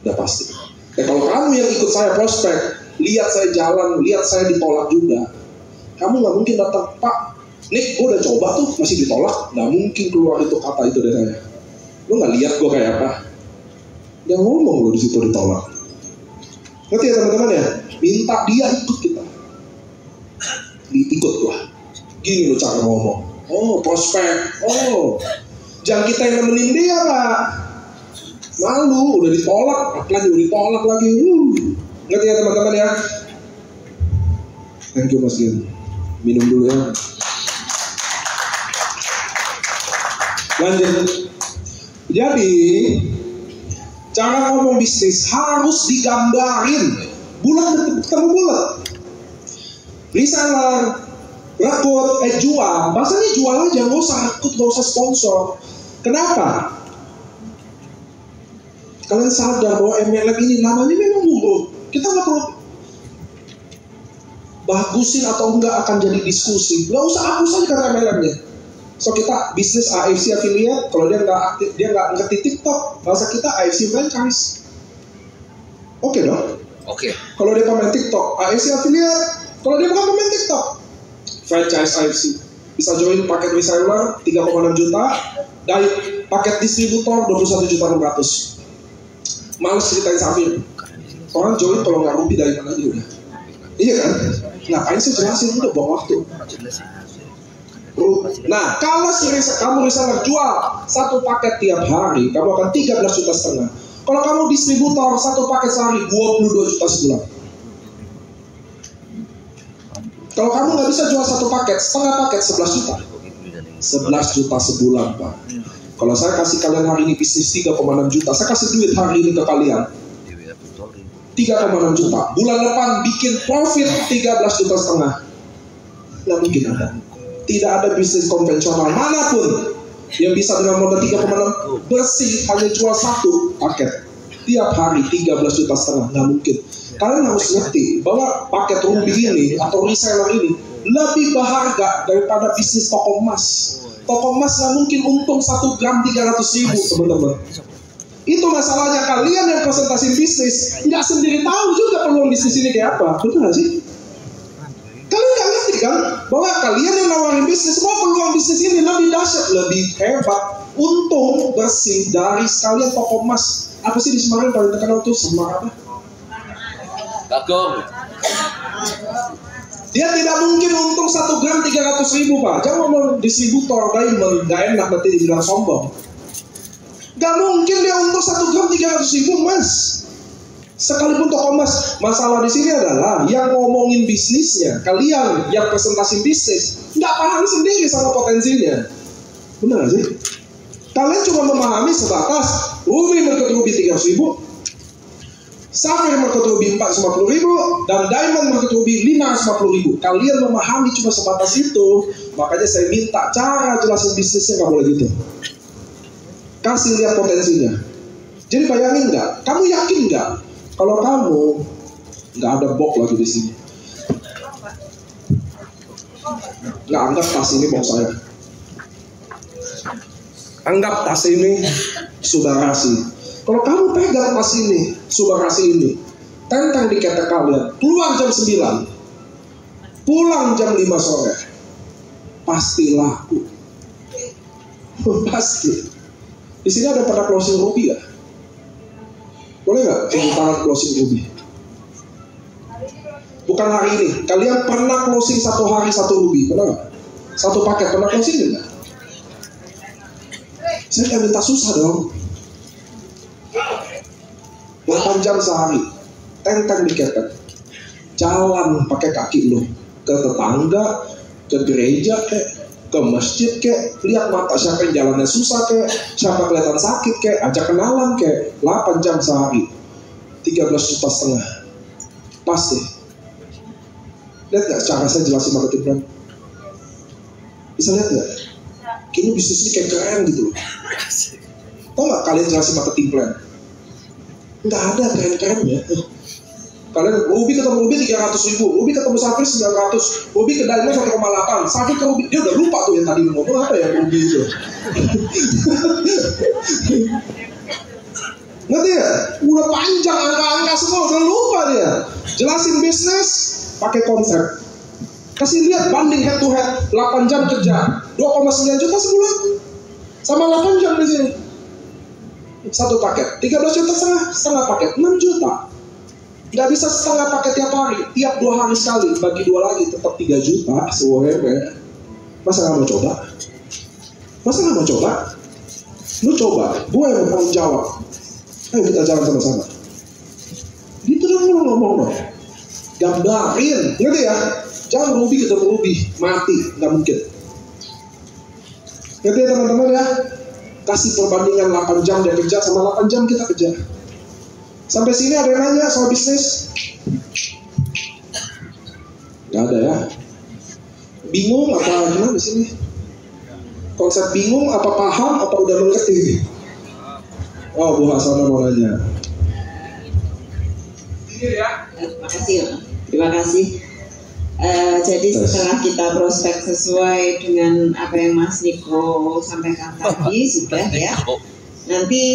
Udah pasti. Kalau kamu yang ikut saya prospek, lihat saya jalan, lihat saya ditolak juga, kamu gak mungkin datang, Pak, Nick, gue udah coba tuh, masih ditolak. Gak mungkin keluar itu kata itu dari saya. Lu gak lihat gue kayak apa? Dia ngomong lo di situ ditolak. Ngerti ya teman-teman ya? Minta dia ikut kita. Ikut gua. Gini lo cara ngomong. Oh, prospek. Oh, jangan kita yang nemenin dia lah. Malu, udah ditolak, apalagi udah ditolak lagi. Ngerti ya teman-teman ya? Thank you Mas Gian. Minum dulu ya. Lanjut. Jadi cara ngomong bisnis harus digambarin bulat ketemu bulat. Reseller, rekrut, jual. Bahasanya jual aja, nggak usah rekrut, nggak usah sponsor. Kenapa? Kalian sadar bahwa MLM ini namanya memang buruk. Kita nggak perlu bagusin atau enggak akan jadi diskusi. Nggak usah hapus aja kata MLM-nya. So kita bisnis AFC affiliate, kalau dia nggak aktif, dia nggak ngerti TikTok, bahasa kita AFC franchise. Oke dong? Oke. Kalau dia pemain TikTok, AFC affiliate. Kalau dia bukan pemain TikTok, franchise AFC. Bisa join paket reseller 3,6 juta, dari paket distributor 21.600.000. Males ceritain Safir. Orang join kalau nggak rugi dari mana aja udah. Iya kan? Ngapain sih jelasin, udah buang waktu. Nah, kalau kamu reseller jual satu paket tiap hari, kamu akan 13,5 juta. Kalau kamu distributor satu paket sehari, 22 juta sebulan. Kalau kamu nggak bisa jual satu paket, setengah paket 11 juta. 11 juta sebulan, Pak. Kalau saya kasih kalian hari ini bisnis 3,6 juta, saya kasih duit hari ini ke kalian 3,6 juta. Bulan depan bikin profit 13,5 juta. Nggak mungkin ada. Tidak ada bisnis konvensional manapun yang bisa dengan modal 3,6 bersih hanya jual satu paket tiap hari 13,5 juta. Nggak mungkin. Kalian harus ngerti bahwa paket ruby ini atau reseller ini lebih berharga daripada bisnis toko emas. Toko emas nggak mungkin untung 1 gram 300.000 teman-teman. Itu masalahnya, kalian yang presentasi bisnis nggak sendiri tahu juga peluang bisnis ini kayak apa. Betul nggak sih? Kalian nggak ngerti kan bahwa kalian yang nawarin bisnis, semua peluang bisnis ini lebih dahsyat, lebih hebat, untung bersih dari sekalian toko emas. Apa sih di Semarang paling terkenal tuh? Semarang apa? Bagong. Dia tidak mungkin untung 1 gram 300.000, Pak. Jangan ngomong distributor diamond, gak enak nanti dibilang sombong. Gak mungkin dia untung 1 gram 300.000, Mas. Sekalipun toko emas. Masalah di sini adalah yang ngomongin bisnisnya, kalian yang presentasi bisnis nggak paham sendiri sama potensinya. Benar gak sih? Kalian cuma memahami sebatas ruby market ruby 300.000, Safir market ruby 450.000, dan diamond market ruby 550.000. Kalian memahami cuma sebatas itu. Makanya saya minta cara jelasin bisnisnya nggak boleh gitu. Kasih lihat potensinya. Jadi bayangin nggak? Kamu yakin nggak kalau kamu nggak ada box lagi di sini? Nggak, anggap tas ini box saya. Anggap tas ini Subarasi. Kalau kamu pegang tas ini, Subarasi ini, tentang di ketek kalian, keluar jam 9, pulang jam 5 sore, pasti laku. Pasti. Di sini ada pada closing ruby ya? Boleh nggak tunjuk tangan closing ruby? Bukan hari ini. Kalian pernah closing 1 hari 1 ruby? Pernah nggak? 1 paket pernah closing nggak? Saya nggak minta susah dong. 8 jam sehari, tentang di ketek, jalan pakai kaki lo ke tetangga, ke gereja ke masjid lihat mata siapa yang jalannya susah siapa kelihatan sakit ajak kenalan 8 jam sehari, 13,5 juta. Pasti. Lihat nggak cara saya jelasin marketing plan? Bisa lihat nggak? Kayaknya bisnisnya kayak keren gitu loh. Tahu nggak kalian jelasin marketing plan? Nggak ada keren-kerennya. Kalian Ruby ketemu Ruby 300.000, Ruby ketemu Safir 900, Ruby ke Diamond 1,8, Safir ke Ruby, dia udah lupa tuh yang tadi ngomong apa ya Ruby itu. Ngerti ya? Udah panjang angka-angka semua, udah lupa dia. Jelasin bisnis pakai konsep. Kasih lihat banding head to head, 8 jam kerja, 2,9 juta sebulan. Sama 8 jam di sini. Satu paket, 13 juta setengah paket, 6 juta. Gak bisa setengah paket tiap hari, tiap 2 hari sekali, bagi 2 lagi tetap 3 juta UMR. Masa gak mau coba? Masa gak mau coba? Lu coba, gue yang bertanggung jawab. Ayo kita jalan sama-sama. Gitu dong lu ngomong dong. Gambarin, ngerti ya? Jangan Ruby ketemu Ruby, mati, gak mungkin. Ngerti ya teman-teman ya? Kasih perbandingan 8 jam dia kerja sama 8 jam kita kerja. Sampai sini ada yang nanya soal bisnis? Gak ada ya? Bingung apa gimana di sini? Konsep bingung apa paham apa udah mengerti? Oh, Bu Hasanah mau nanya. Terima kasih. Jadi setelah kita prospek sesuai dengan apa yang Mas Niko sampaikan tadi sudah ya. Nanti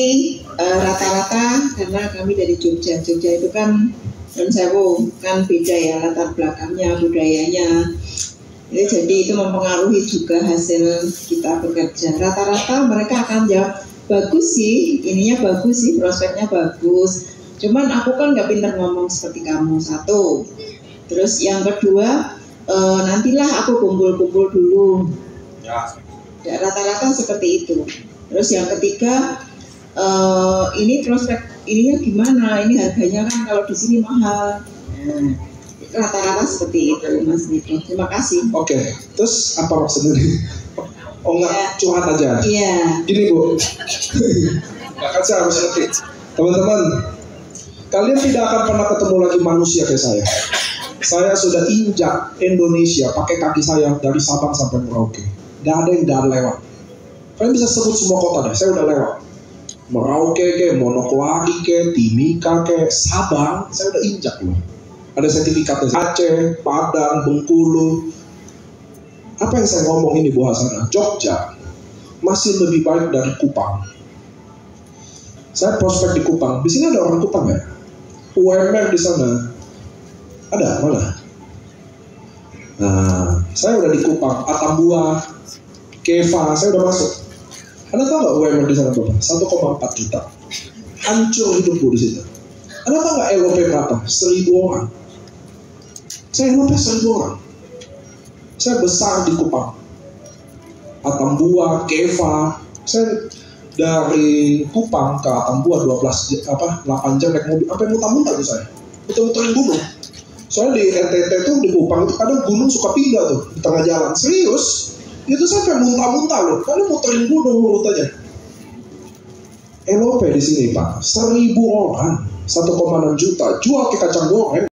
rata-rata karena kami dari Jogja itu kan Sewu kan beda ya latar belakangnya, budayanya. Jadi itu mempengaruhi juga hasil kita bekerja. Rata-rata mereka akan jawab bagus sih, ininya bagus sih, prospeknya bagus. Cuman aku kan nggak pintar ngomong seperti kamu, satu. Terus yang kedua, nantilah aku kumpul-kumpul dulu. Ya, rata-rata seperti itu. Terus yang ketiga, ini prospek ininya gimana? Ini harganya kan kalau di sini mahal. Rata-rata seperti itu, Mas Niko. Terima kasih. Oke, terus apa maksudnya? Oh enggak, curhat aja. Iya. Gini Bu, kan saya harus ngerti. Teman-teman, kalian tidak akan pernah ketemu lagi manusia kayak saya. Saya sudah injak Indonesia pakai kaki saya dari Sabang sampai Merauke. Gak ada yang gak lewat. Kalian bisa sebut semua kota deh, saya udah lewat. Merauke ke, Monokwari ke, Timika ke, Sabang, saya udah injak loh. Ada sertifikatnya Aceh, Padang, Bengkulu. Apa yang saya ngomong ini Bu Hasanah? Jogja masih lebih baik dari Kupang. Saya prospek di Kupang. Di sini ada orang Kupang ya? UMR di sana ada mana? Nah, saya udah di Kupang, Atambua, Keva, saya udah masuk. Anda tahu nggak UMR di sana berapa? 1,4 juta. Hancur hidupku di situ. Anda tahu nggak LOP berapa? 1.000 orang. Saya LOP 1.000 orang. Saya besar di Kupang, Atambua, Keva. Saya dari Kupang ke Atambua 8 jam naik mobil, sampai muntah-muntah tuh saya. Muter-muterin gunung. Soalnya di NTT tuh di Kupang itu kadang gunung suka pindah tuh di tengah jalan. Serius? Itu sampai muntah-muntah loh. Karena muterin gunung lurut aja. LOP di sini Pak, 1.000 orang, 1,6 juta jual ke kacang goreng.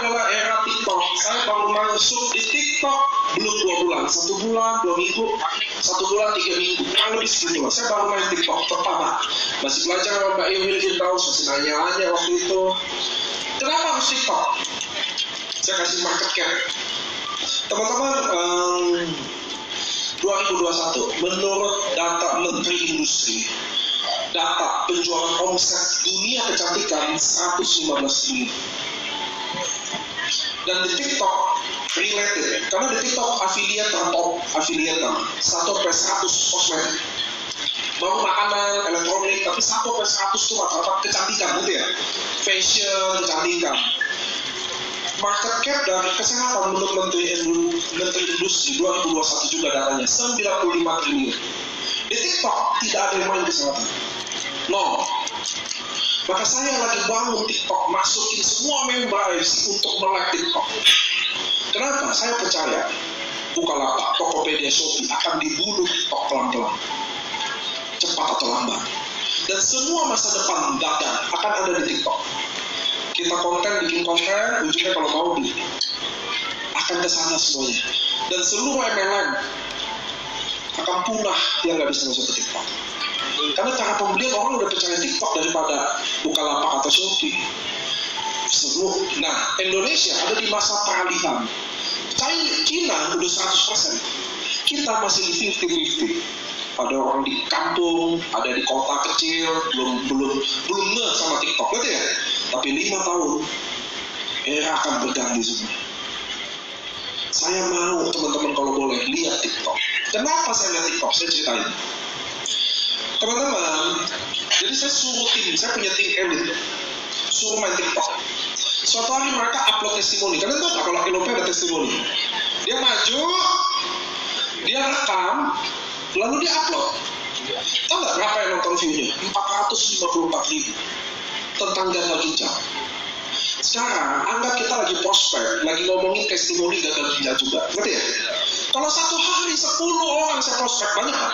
adalah era TikTok. Saya baru masuk di TikTok belum 2 bulan, 1 bulan, 2 minggu, 1 bulan, 3 minggu, kurang lebih segitu. Saya baru main TikTok pertama. Masih belajar sama Mbak Iwil Firdaus, masih nanya-nanya waktu itu. Kenapa harus TikTok? Saya kasih market cap. Teman-teman, 2021 menurut data Menteri Industri, data penjualan omset dunia kecantikan 115 triliun. Dan di TikTok related, karena di TikTok affiliate namanya 1/100 kosmetik. Mau makanan, elektronik, tapi 1/100 itu rata-rata kecantikan gitu ya. Fashion, kecantikan. Market cap dan kesehatan menurut Menteri Industri 2021 juga datanya 95 triliun. Di TikTok tidak ada yang main kesehatan. No. Maka saya lagi bangun TikTok, masukin semua members untuk melek TikTok. Kenapa? Saya percaya Bukalapak, Tokopedia, Shopee akan dibunuh TikTok pelan-pelan, cepat atau lambat. Dan semua masa depan dagang akan ada di TikTok. Kita bikin konten, ujungnya kalau mau beli akan ke sana semuanya. Dan seluruh MLM akan punah, dia nggak bisa masuk ke TikTok. Karena cara pembelian orang udah percaya TikTok daripada Bukalapak atau Shopee. Nah, Indonesia ada di masa peralihan. China udah 100%. Kita masih di 50-50. Ada orang di kampung, ada di kota kecil, belum ngeh sama TikTok, betul ya? Tapi 5 tahun, era akan berganti semua. Saya mau teman-teman kalau boleh lihat TikTok. Kenapa saya lihat TikTok? Saya ceritain. Teman-teman, jadi saya punya tim elit, suruh main TikTok. Suatu hari mereka upload testimoni. Kalian tahu kalau Elope ada testimoni? Dia maju, dia rekam, lalu dia upload. Tahu nggak berapa yang nonton view-nya? 454.000 tentang gagal ginjal. Sekarang anggap kita lagi prospek, lagi ngomongin testimoni gagal ginjal juga, ngerti ya? Kalau satu hari 10 orang saya prospek, banyak kan?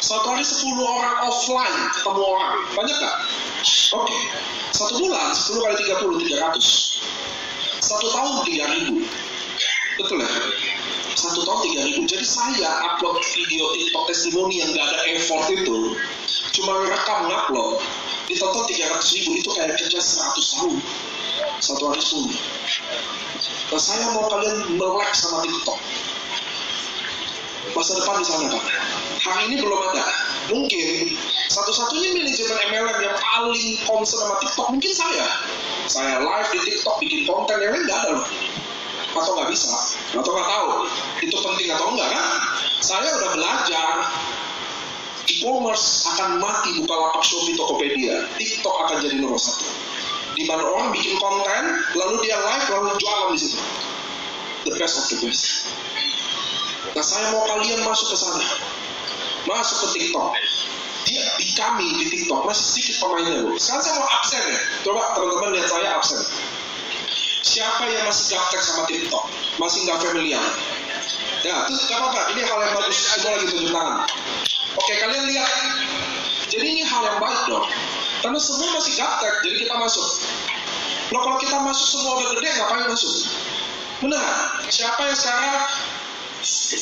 Satu hari 10 orang offline ketemu orang, banyak nggak? Oke. 1 bulan 10 kali 30 300. 1 tahun 3.000. Betul ya? 1 tahun 3.000. Jadi saya upload video TikTok testimoni yang nggak ada effort itu, cuma rekam ngupload, ditonton 300.000, itu kayak kerja 100 tahun. 1 hari 10. Nah, saya mau kalian melek sama TikTok. Masa depan di sana kan. Hari ini belum ada. Mungkin satu-satunya manajemen MLM yang paling concern sama TikTok mungkin saya. Saya live di TikTok, bikin konten, yang lain nggak ada loh. Atau nggak bisa, atau nggak tahu itu penting atau enggak kan? Saya udah belajar. E-commerce akan mati, Bukalapak, Shopee, Tokopedia. TikTok akan jadi nomor 1. Di mana orang bikin konten, lalu dia live, lalu jualan di situ. The best of the best. Nah, saya mau kalian masuk ke sana, masuk ke TikTok. Di kami di TikTok masih sedikit pemainnya, Bu. Sekarang saya mau absen ya. Coba teman-teman lihat saya absen. Siapa yang masih gaptek sama TikTok, masih nggak familiar? Ya, itu nggak apa-apa. Ini hal yang bagus. Saya lagi tunjuk tangan. Oke, kalian lihat. Jadi ini hal yang baik dong. Karena semua masih gaptek, jadi kita masuk. Loh, kalau kita masuk semua udah gede, ngapain masuk? Benar. Siapa yang sekarang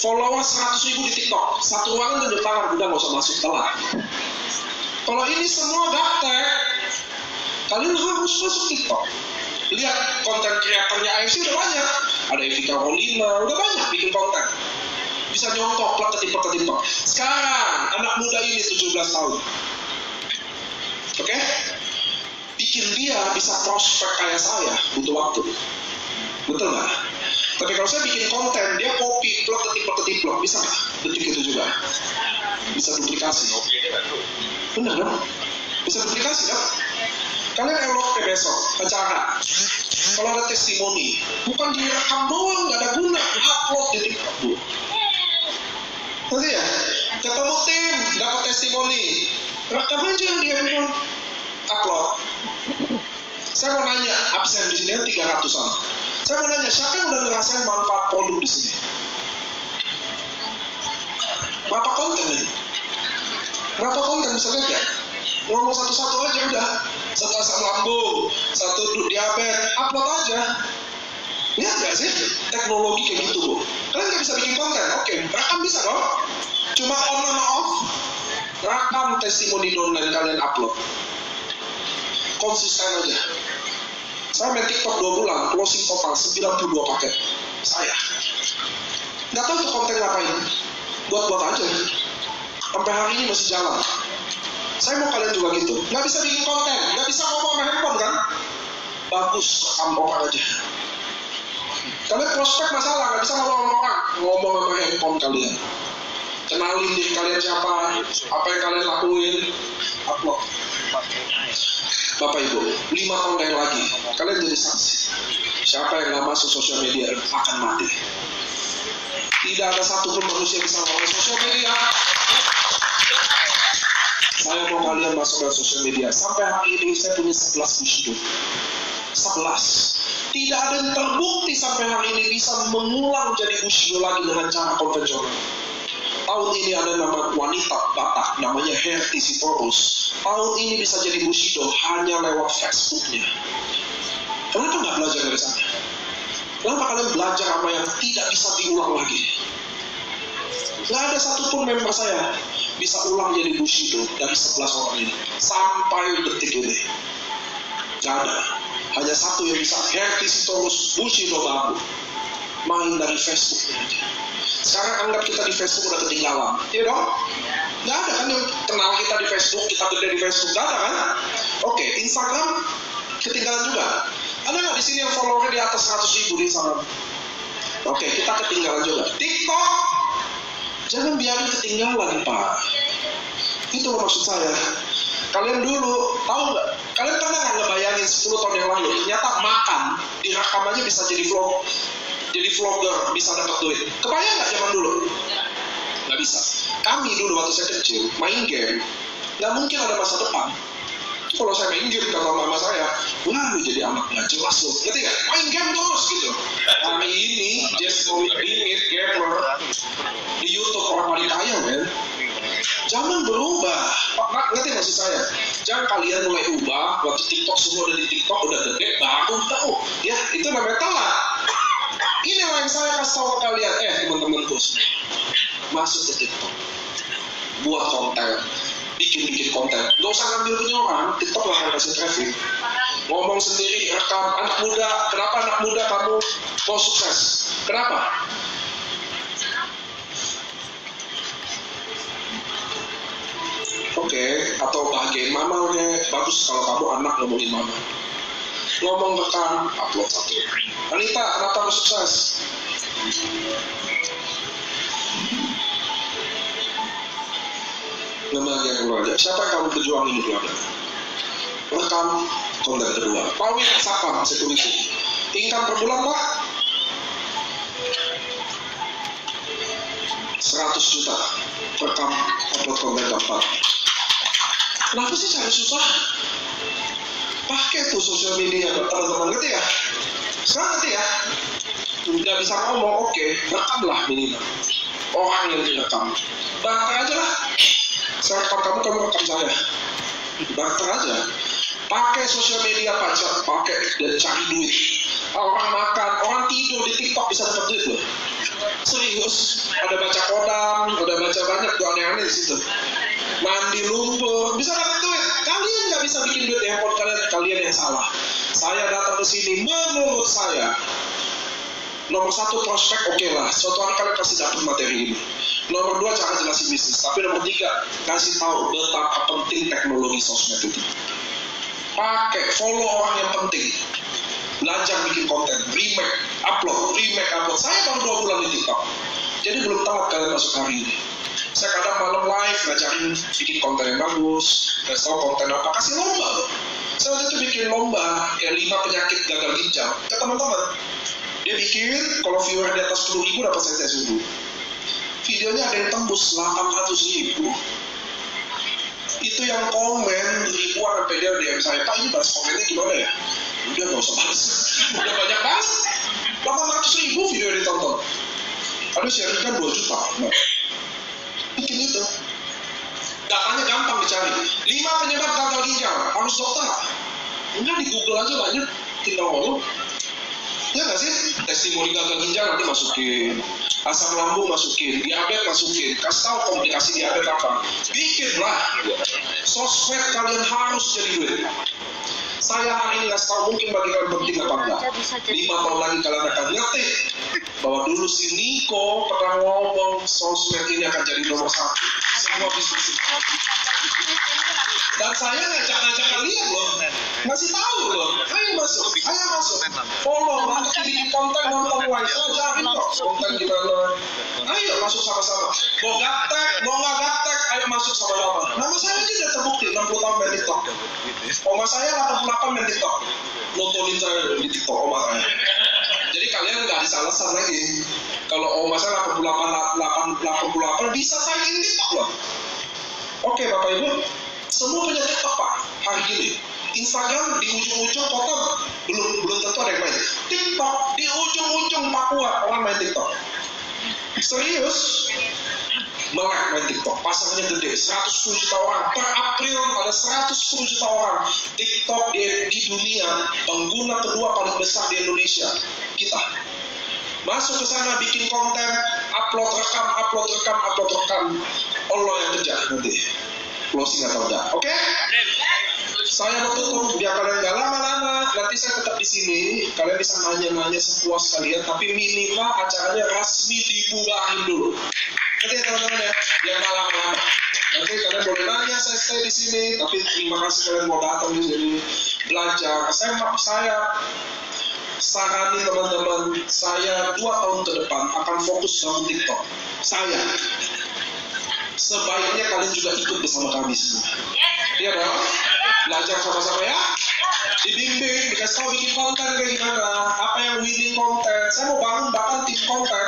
follower 100.000 di TikTok, 1 ruangan tunjuk tangan, udah nggak usah masuk, telat. Kalau ini semua gaptek, kalian harus masuk TikTok. Lihat konten kreatornya AFC udah banyak, ada Evika Rolina, udah banyak bikin konten, bisa nyontok, ketipok. Sekarang anak muda ini 17 tahun, oke? Bikin dia bisa prospek kayak saya butuh waktu, betul nggak? Tapi kalau saya bikin konten, dia copy, ketipok, bisa nggak? Detik itu juga bisa duplikasi. Benar dong? Bisa duplikasi kan? Kalian elok besok acara, kalau ada testimoni, bukan direkam doang, nggak ada guna, upload di TikTok dulu. Nanti ya, ketemu tim, dapat testimoni, rekam aja dia bilang, upload. Saya mau nanya, absen di sini 300-an. Saya mau nanya, siapa yang udah ngerasain manfaat produk di sini? Berapa konten ini? Berapa konten bisa lihat ya? Ngomong satu-satu aja udah. Satu asam lambung, satu diabetes, upload aja. Lihat gak sih teknologi kayak gitu, Bu? Kalian gak bisa bikin konten, oke, rekam bisa dong. Cuma on and off, rekam testimoni online kalian upload. Konsisten aja. Saya main TikTok 2 bulan, closing total 92 paket. Saya nggak tahu tuh konten ngapain, buat aja. Sampai hari ini masih jalan. Saya mau kalian juga gitu. Nggak bisa bikin konten, nggak bisa ngomong sama handphone kan? Bagus, rekam aja. Kalian prospek masalah, nggak bisa ngomong sama handphone kalian. Kenalin diri kalian siapa, apa yang kalian lakuin, upload. Bapak Ibu, 5 tahun lagi, kalian jadi saksi. Siapa yang nggak masuk sosial media akan mati. Tidak ada satupun manusia yang bisa ngomong sosial media. Saya mau kalian masuk ke sosial media. Sampai hari ini saya punya 11 bushido. 11. Tidak ada yang terbukti sampai hari ini bisa mengulang jadi bushido lagi dengan cara konvensional. Tahun ini ada nama wanita Batak, namanya Herti Sitorus. Tahun ini bisa jadi bushido hanya lewat Facebooknya. Kenapa nggak belajar dari sana? Kenapa kalian belajar apa yang tidak bisa diulang lagi? Nggak ada satupun member saya bisa ulang jadi bushido dari 11 orang ini sampai detik ini. Nggak ada. Hanya satu yang bisa, Herti Sitorus bushido baru. Main dari Facebooknya aja. Sekarang anggap kita di Facebook udah ketinggalan, iya dong? Nggak ada kan yang kenal kita di Facebook, kita gede di Facebook, nggak ada kan? Oke, Instagram ketinggalan juga. Ada nggak di sini yang followernya di atas 100.000 di Instagram? Oke, kita ketinggalan juga. TikTok, jangan biarin ketinggalan, Pak. Itu maksud saya. Kalian dulu tahu nggak? Kalian pernah nggak ngebayangin 10 tahun yang lalu? Ternyata makan direkam aja bisa jadi vlog. Jadi vlogger, bisa dapat duit. Kebayang nggak zaman dulu? Nggak bisa. Kami dulu waktu saya kecil, main game, nggak mungkin ada masa depan. Kalau saya main game, kata mama saya, wah jadi anak nggak jelas loh. Ngerti nggak? Main game terus gitu. Kami ini, just bingit gamer, di YouTube orang paling kaya, men. Jangan berubah. Ngerti maksud saya? Jangan kalian mulai ubah, waktu TikTok semua udah di TikTok, udah gede, baru tahu. Ya, itu namanya telat. Ini yang saya kasih tahu ke kalian, teman-temanku semua, masuk ke TikTok, buat konten, bikin konten, nggak usah ngambil punya orang. TikTok lah yang kasih traffic, ngomong sendiri, rekam. Anak muda, kenapa anak muda kamu mau sukses? Kenapa? Oke, atau bahagiain mama udah bagus kalau kamu anak ngomongin mama. Ngomong rekam, upload satu. Anita, kenapa kamu sukses? Nama yang keluarga. Siapa yang kamu berjuang ini keluarga? Rekam konten kedua. Pawin siapa? Security. Income per bulan Pak? 100 juta. Rekam upload konten keempat. Kenapa sih cari susah? Pakai tuh sosial media, teman-teman, ngerti ya? Sekarang ngerti ya? Nggak bisa ngomong, oke, rekamlah minimal. Orang yang direkam, barter aja lah. Saya rekam kamu rekam saya. Barter aja. Pakai sosial media pakai dan cari duit. Orang makan, orang tidur di TikTok bisa dapat duit loh. Serius, ada baca kodam, ada baca banyak tuh aneh-aneh di situ. Mandi lumpur, bisa dapat duit. Kalian nggak bisa bikin duit di handphone kalian yang salah. Saya datang ke sini, menurut saya nomor 1 prospek oke lah. Suatu hari kalian pasti dapat materi ini. Nomor 2 cara jelasin bisnis. Tapi nomor 3 kasih tahu betapa penting teknologi sosmed itu. Pakai, follow orang yang penting. Belajar bikin konten, remake, upload. Saya baru 2 bulan di TikTok. Jadi belum telat kalian masuk hari ini. Saya kadang malam live ngajarin bikin konten yang bagus, kasih tahu konten apa, kasih lomba loh. Saya waktu itu bikin lomba kayak 5 penyakit gagal ginjal ke teman-teman. Dia bikin, kalau viewer di atas 10.000 dapat saya suruh. Videonya ada yang tembus 800.000. Itu yang komen ribuan sampai dia DM saya, Pak ini balas komennya gimana ya? Udah gak usah balas. Udah banyak balas. 800.000 video yang ditonton. Ada sharing kan 2 juta. Bikin itu. Datanya gampang dicari. 5 penyebab gagal ginjal. Harus dokter. Enggak, di Google aja banyak. Tinggal ngomong. Ya nggak sih? Testimoni gagal ginjal nanti masukin, asam lambung masukin, diabetes masukin, kasih tahu komplikasi diabetes apa. Bikinlah sosmed kalian harus jadi duit. Saya hari ini nggak tahu mungkin bagi kalian penting apa enggak. 5 tahun lagi kalian akan ngerti bahwa dulu si Niko pernah ngomong sosmed ini akan jadi nomor 1 semua bisnis. Dan saya ngajak kalian loh, ngasih tahu loh, ayo masuk, follow, nanti bikin konten nonton live, saya ajarin kok konten gimana. Ayo masuk sama-sama. Mau gaptek, mau nggak gaptek, ayo masuk sama-sama. Nama saya aja udah terbukti 60 tahun main TikTok. Oma saya 88 main TikTok, nontonin saya di TikTok oma saya. Jadi kalian nggak bisa alasan lagi. Kalau oma saya 88 bisa saya in TikTok loh. Oke Bapak Ibu, semua punya TikTok Pak hari ini. Instagram di ujung-ujung kota belum tentu ada yang main. TikTok di ujung-ujung Papua orang main TikTok. Serius? Melek main TikTok, pasarnya gede, 110 juta orang. Per April ada 110 juta orang. TikTok di dunia pengguna kedua paling besar di Indonesia. Kita masuk ke sana bikin konten, upload rekam. Allah yang kerja nanti. Closing atau enggak? Oke? Saya mau tutup biar kalian nggak lama-lama. Nanti saya tetap di sini. Kalian bisa nanya-nanya sepuas kalian. Tapi minimal acaranya resmi dibubarin dulu. Oke teman-teman ya, yang lama-lama. Nanti kalian boleh nanya, saya stay di sini. Tapi terima kasih kalian mau datang di sini belajar. Saya sarani teman-teman, saya 2 tahun ke depan akan fokus sama TikTok. Saya sebaiknya kalian juga ikut bersama kami semua. Iya dong? Belajar sama-sama ya. Dibimbing, dikasih tahu bikin konten kayak gimana, apa yang winning konten. Saya mau bangun bahkan tim konten.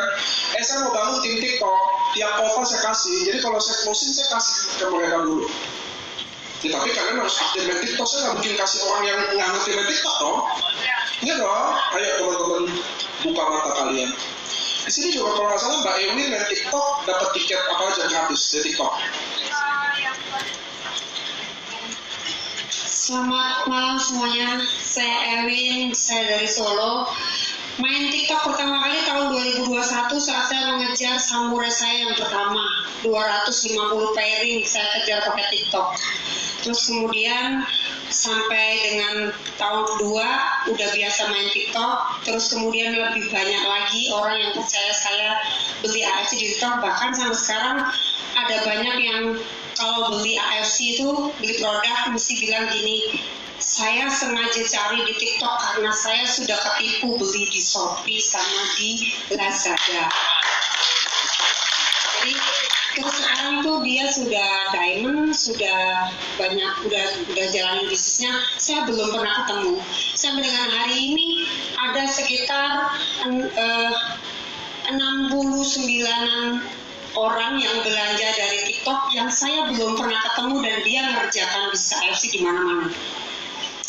Saya mau bangun tim TikTok. Tiap kota saya kasih. Jadi kalau saya closing saya kasih ke mereka dulu. Ya, tapi kalian harus aktif main TikTok. Saya nggak mungkin kasih orang yang nggak ngerti main TikTok dong. Iya dong. Ayo teman-teman buka mata kalian. Di sini juga kalau nggak salah Mbak Ewi main TikTok dapat tiket apa aja gratis di TikTok. Selamat malam semuanya, saya Ewin, saya dari Solo. Main TikTok pertama kali tahun 2021 saat saya mengejar samurai saya yang pertama, 250 pairing saya kejar pakai TikTok. Terus kemudian sampai dengan tahun kedua udah biasa main TikTok. Terus kemudian lebih banyak lagi orang yang percaya saya beli AFC di TikTok. Bahkan sampai sekarang ada banyak yang kalau beli AFC itu, beli produk mesti bilang gini, saya sengaja cari di TikTok karena saya sudah ketipu beli di Shopee sama di Lazada. Jadi terus sekarang tuh dia sudah diamond, sudah banyak, udah jalanin bisnisnya. Saya belum pernah ketemu. Sampai dengan hari ini ada sekitar 69-an orang yang belanja dari TikTok yang saya belum pernah ketemu dan dia ngerjakan bisnis AFC di mana-mana.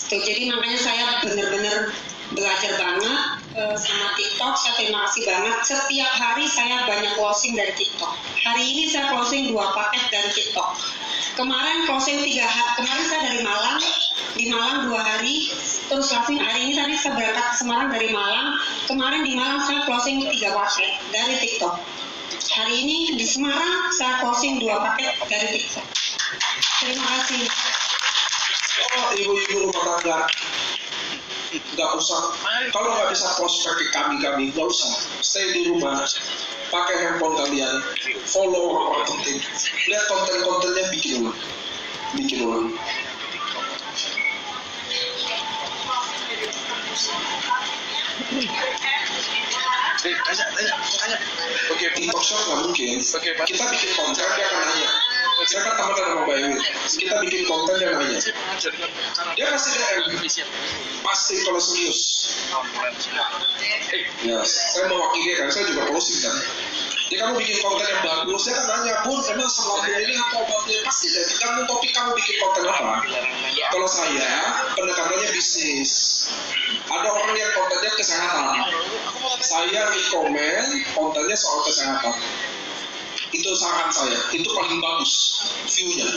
Jadi makanya saya benar-benar belajar banget sama TikTok. Saya terima kasih banget. Setiap hari saya banyak closing dari TikTok. Hari ini saya closing 2 paket dari TikTok. Kemarin closing 3 hari. Kemarin saya dari Malang, di Malang 2 hari. Terus closing hari ini tadi saya berangkat ke Semarang dari Malang. Kemarin di Malang saya closing 3 paket dari TikTok. Hari ini di Semarang saya closing 2 paket dari TikTok. Terima kasih. Oh, ibu-ibu rumah tangga, nggak usah. Kalau nggak bisa prospek ke kami, nggak usah. Stay di rumah, pakai handphone kalian, follow orang penting, lihat konten-kontennya, bikin ulang. Tanya. Oke, TikTok Shop nggak mungkin. Kita bikin konten, dia akan nanya. Saya kan teman sama Mbak Ewi. Kita bikin konten, dia nanya. Dia kasih DM. Pasti kalau serius. Ya, saya mewakili kan. Saya juga closing kan. Jadi kamu bikin konten yang bagus, saya kan nanya, Bun, emang selama ini apa obatnya? Pasti deh, tergantung topik kamu bikin konten apa. Kalau saya, pendekatannya bisnis. Ada orang yang kontennya kesehatan. Saya rekomen kontennya soal kesehatan. Itu saran saya, itu paling bagus view-nya,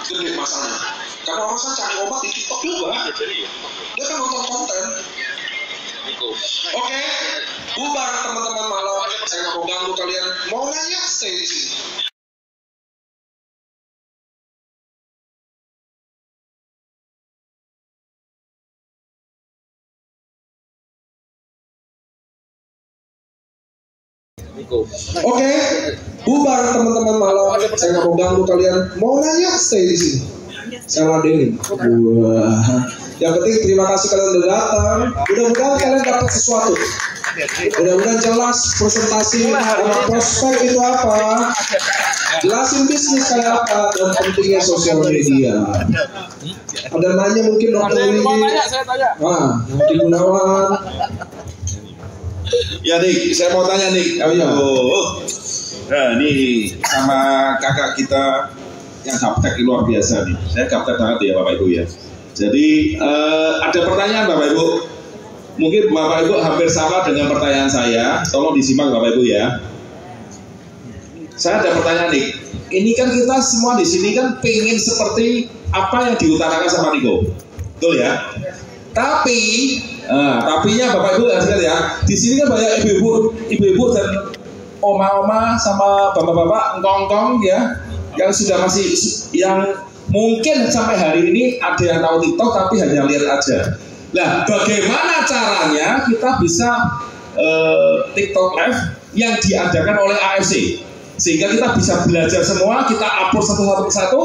gede masanya. Karena orang saya cari obat di TikTok juga. Dia kan nonton konten. Oke, bubar teman-teman malam. Saya nggak mau ganggu kalian. Mau nanya, stay di sini. Oke, bubar teman-teman malam. Saya nggak mau ganggu kalian. Mau nanya, stay di sini. Saya ladenin. Yang penting terima kasih kalian udah datang. Mudah-mudahan kalian dapat sesuatu. Mudah-mudahan jelas presentasi prospek itu apa, jelasin bisnis kayak apa, dan pentingnya sosial media. Ada nanya mungkin Dr. Willy, Nanti Gunawan. Ya Dik, saya mau tanya Dik. Nah ini sama kakak kita yang gaptek luar biasa nih. Saya gaptek banget ya Bapak Ibu ya. Jadi ada pertanyaan Bapak Ibu. Mungkin Bapak Ibu hampir sama dengan pertanyaan saya. Tolong disimak Bapak Ibu ya. Saya ada pertanyaan nih. Ini kan kita semua di sini kan pengen seperti apa yang diutarakan sama Niko, betul ya? Tapi, tapinya Bapak Ibu harus lihat ya. Di sini kan banyak ibu-ibu dan oma-oma sama bapak-bapak ngkong-ngkong ya, yang sudah masih yang mungkin sampai hari ini ada yang tahu TikTok tapi hanya lihat aja. Nah, bagaimana caranya kita bisa TikTok Live yang diadakan oleh AFC sehingga kita bisa belajar semua, kita upload satu-satu.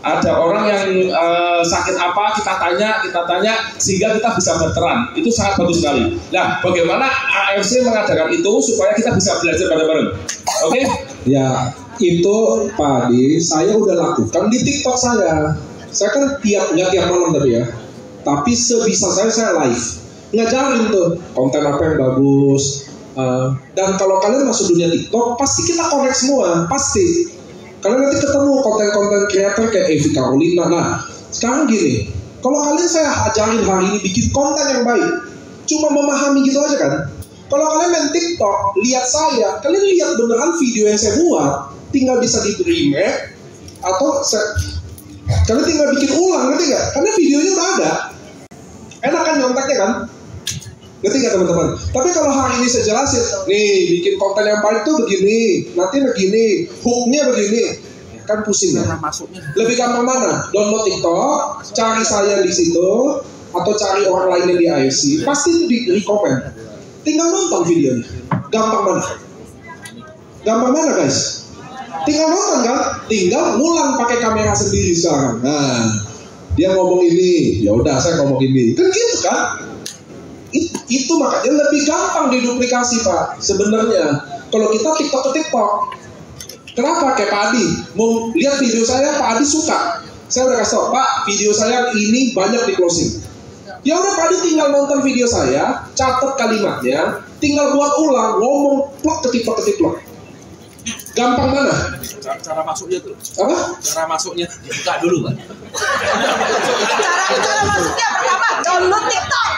Ada orang yang sakit apa kita tanya sehingga kita bisa berteran. Itu sangat bagus sekali. Nah, bagaimana AFC mengadakan itu supaya kita bisa belajar bareng-bareng? Oke? Ya, itu Pak Adi, saya udah lakukan di TikTok saya. Saya kan nggak tiap malam tapi ya. Tapi sebisa saya live. Ngajarin tuh konten apa yang bagus. Dan kalau kalian masuk dunia TikTok, pasti kita connect semua, pasti. Kalian nanti ketemu konten-konten kreator kayak Evi Carolina. Nah, sekarang gini, kalau kalian saya ajarin hari ini bikin konten yang baik, cuma memahami gitu aja kan. Kalau kalian main TikTok, lihat saya, kalian lihat beneran video yang saya buat, tinggal bisa di remake atau kalian tinggal bikin ulang, ngerti gak? Karena videonya udah ada. Enak kan nyonteknya kan? Ngerti gak teman-teman? Tapi kalau hari ini saya jelasin, nih bikin konten yang baik tuh begini, nanti begini, hooknya begini, kan pusing ya. Lebih gampang mana? Download TikTok, cari saya di situ, atau cari orang lainnya di AFC, pasti di rekomen. Tinggal nonton videonya. Gampang mana? Gampang mana guys? Tinggal nonton kan? Tinggal ngulang pakai kamera sendiri sekarang. Nah, dia ngomong ini, ya udah saya ngomong ini, kan gitu kan? Itu makanya lebih gampang diduplikasi Pak. Sebenarnya kalau kita TikTok ke TikTok, kenapa kayak Pak Adi mau lihat video saya, Pak Adi suka, saya udah kasih tau Pak, video saya ini banyak di closing. Ya udah Pak Adi tinggal nonton video saya, catat kalimatnya, tinggal buat ulang, ngomong plok ke TikTok. Gampang mana? Cara masuknya tuh. Apa? Cara masuknya dibuka dulu Pak. Cara masuknya pertama download TikTok.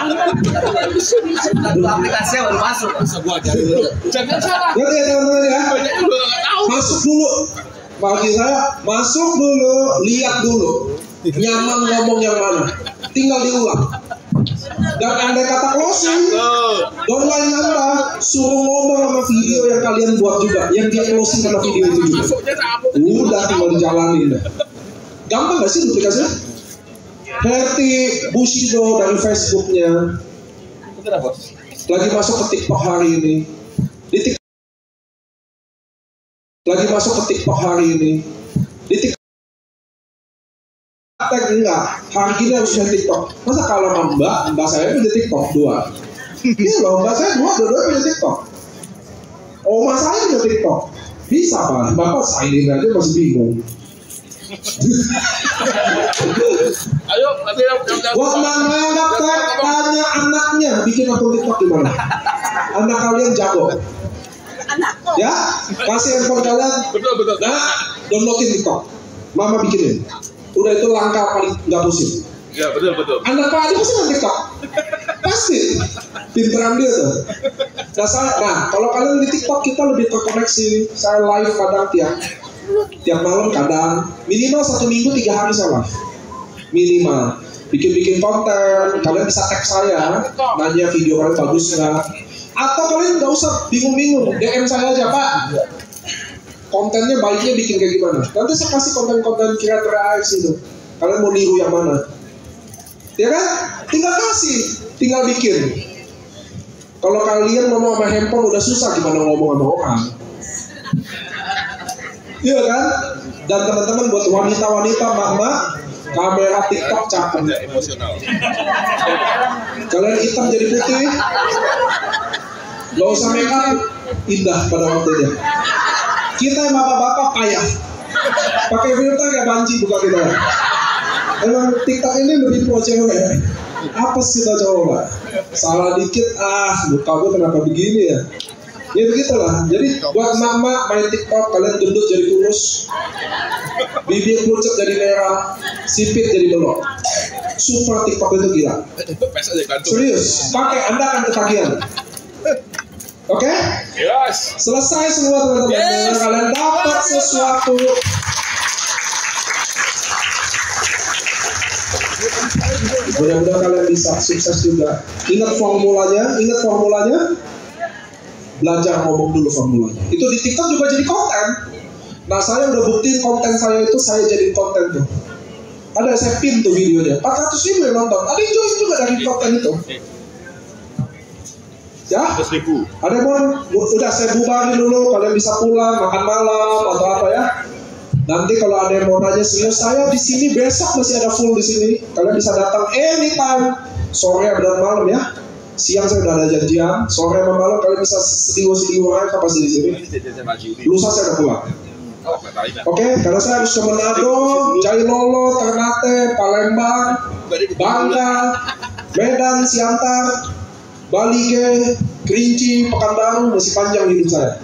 Dulu aplikasinya baru masuk. Bisa gua ajarin dulu. Jangan salah. Ngerti ya teman-teman ya? Masuk dulu. Bagi saya, masuk dulu, lihat dulu. Nyaman ngomong yang mana. Tinggal diulang. Dan andai kata closing, don't lain nambah, suruh ngomong sama video yang kalian buat juga, yang dia closing sama video itu juga. Udah tinggal dijalanin. Gampang gak sih duplikasinya? Herti Bushido dari Facebooknya lagi masuk ke TikTok hari ini. Lagi masuk ke TikTok hari ini. Di TikTok enggak, hari ini harus main TikTok. Masa kalau mbak saya punya TikTok 2. Iya loh, mbak saya dua-dua punya TikTok. Oma saya punya TikTok. Bisa Pak, Bapak sign-in aja masih bingung. Ayo, nanti buat mana daftar, tanya anaknya bikin akun TikTok gimana? Anak kalian jago. Ya, kasih handphone kalian. Betul. Nah, downloadin TikTok. Mama bikinin. Udah itu langkah paling nggak pusing. Ya betul. Anak Pak Adi pasti main TikTok. Pasti. Pinteran dia tuh. Nah, kalau kalian di TikTok kita lebih terkoneksi. Saya live kadang tiap malam kadang. Minimal 1 minggu 3 hari saya live. Minimal. bikin konten, kalian bisa tag saya, nanya video kalian bagus nggak? Atau kalian nggak usah bingung-bingung, DM saya aja Pak. Kontennya baiknya bikin kayak gimana? Nanti saya kasih konten-konten kreator AX itu. Kalian mau niru yang mana? Ya kan? Tinggal kasih, tinggal bikin. Kalau kalian ngomong sama handphone udah susah, gimana ngomong sama orang? Iya kan? Dan teman-teman buat wanita-wanita, mak-mak, kamera TikTok cakep. Kalian hitam jadi putih, gak usah make up, indah pada waktunya. Kita yang bapak-bapak payah, pakai filter kayak banci buka kita. Emang TikTok ini lebih pro cewek. Apa sih kita coba? Salah dikit, muka gue kenapa begini ya? Ya begitulah. Jadi buat mama main TikTok, kalian gendut jadi kurus, bibir pucet jadi merah, sipit jadi belok. Super TikTok itu gila. Serius, pakai, Anda akan ketagihan. Oke? Yes. Selesai semua teman-teman. Yes. Kalian dapat sesuatu. Mudah-mudahan kalian bisa sukses juga. Ingat formulanya. Belajar ngomong dulu formulanya. Itu di TikTok juga jadi konten. Nah, saya udah buktiin konten saya itu saya jadi konten tuh. Ada saya pin tuh videonya. 400.000 yang nonton. Ada yang join juga dari konten itu. Ya? Ada yang udah saya bubarin dulu. Kalian bisa pulang makan malam atau apa ya? Nanti kalau ada yang mau nanya serius, saya di sini besok masih ada full di sini. Kalian bisa datang anytime, sore dan malam ya. Siang saya udah ada janjian, sore sama malam kalian bisa sedih-sedih aja pasti di sini. Lusa saya udah pulang. Oke, karena saya harus ke Manado, Jailolo, Ternate, Palembang, Bangka, Medan, Siantar, Bali, Kerinci, Pekanbaru, masih panjang hidup saya.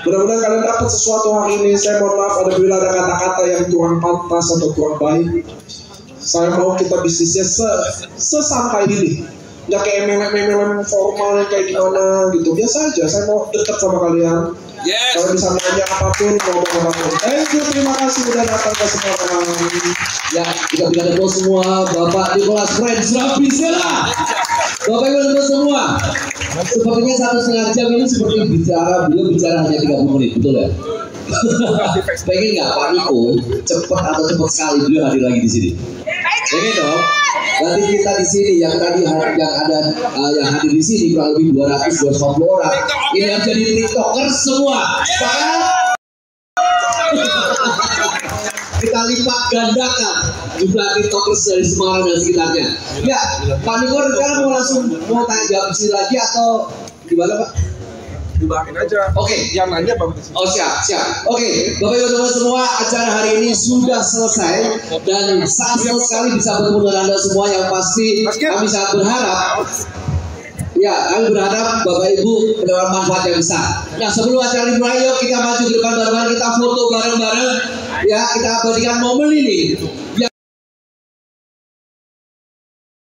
Mudah-mudahan kalian dapat sesuatu hari ini. Saya mohon maaf apabila ada kata-kata yang kurang pantas atau kurang baik. Saya mau kita bisnisnya sesantai ini. Nggak kayak MLM formal yang kayak gimana gitu. Biasa aja, saya mau dekat sama kalian. Yes. Kalian bisa nanya apapun, ngomong apapun. Thank you, terima kasih sudah datang ke semua orang. Ya, kita berikan tepuk semua Bapak Nicholas Friends Rabisela. Bapak Ibu semua. Sepertinya 1,5 jam ini seperti beliau bicara hanya 30 menit, betul ya? Pengen nggak Pak Niko cepat atau cepat sekali beliau hadir lagi di sini? Pengen dong. Nanti kita di sini yang tadi yang hadir di sini kurang lebih 240 orang. Ini yang jadi TikToker semua. Kita lipat gandakan jumlah TikTokers dari Semarang dan sekitarnya. Ya, Pak Niko sekarang mau tanya jawab sini lagi atau gimana Pak? Dibahamin aja. Oke. Yang nanya Bang. Oh siap. Oke, Bapak Ibu teman semua, acara hari ini sudah selesai dan sangat sekali bisa bertemu dengan Anda semua yang pasti kami sangat berharap. Ya, kami berharap Bapak Ibu mendapat manfaat yang besar. Nah, sebelum acara dimulai, yuk kita maju ke depan bareng-bareng, kita foto bareng-bareng. Ya, kita abadikan momen ini.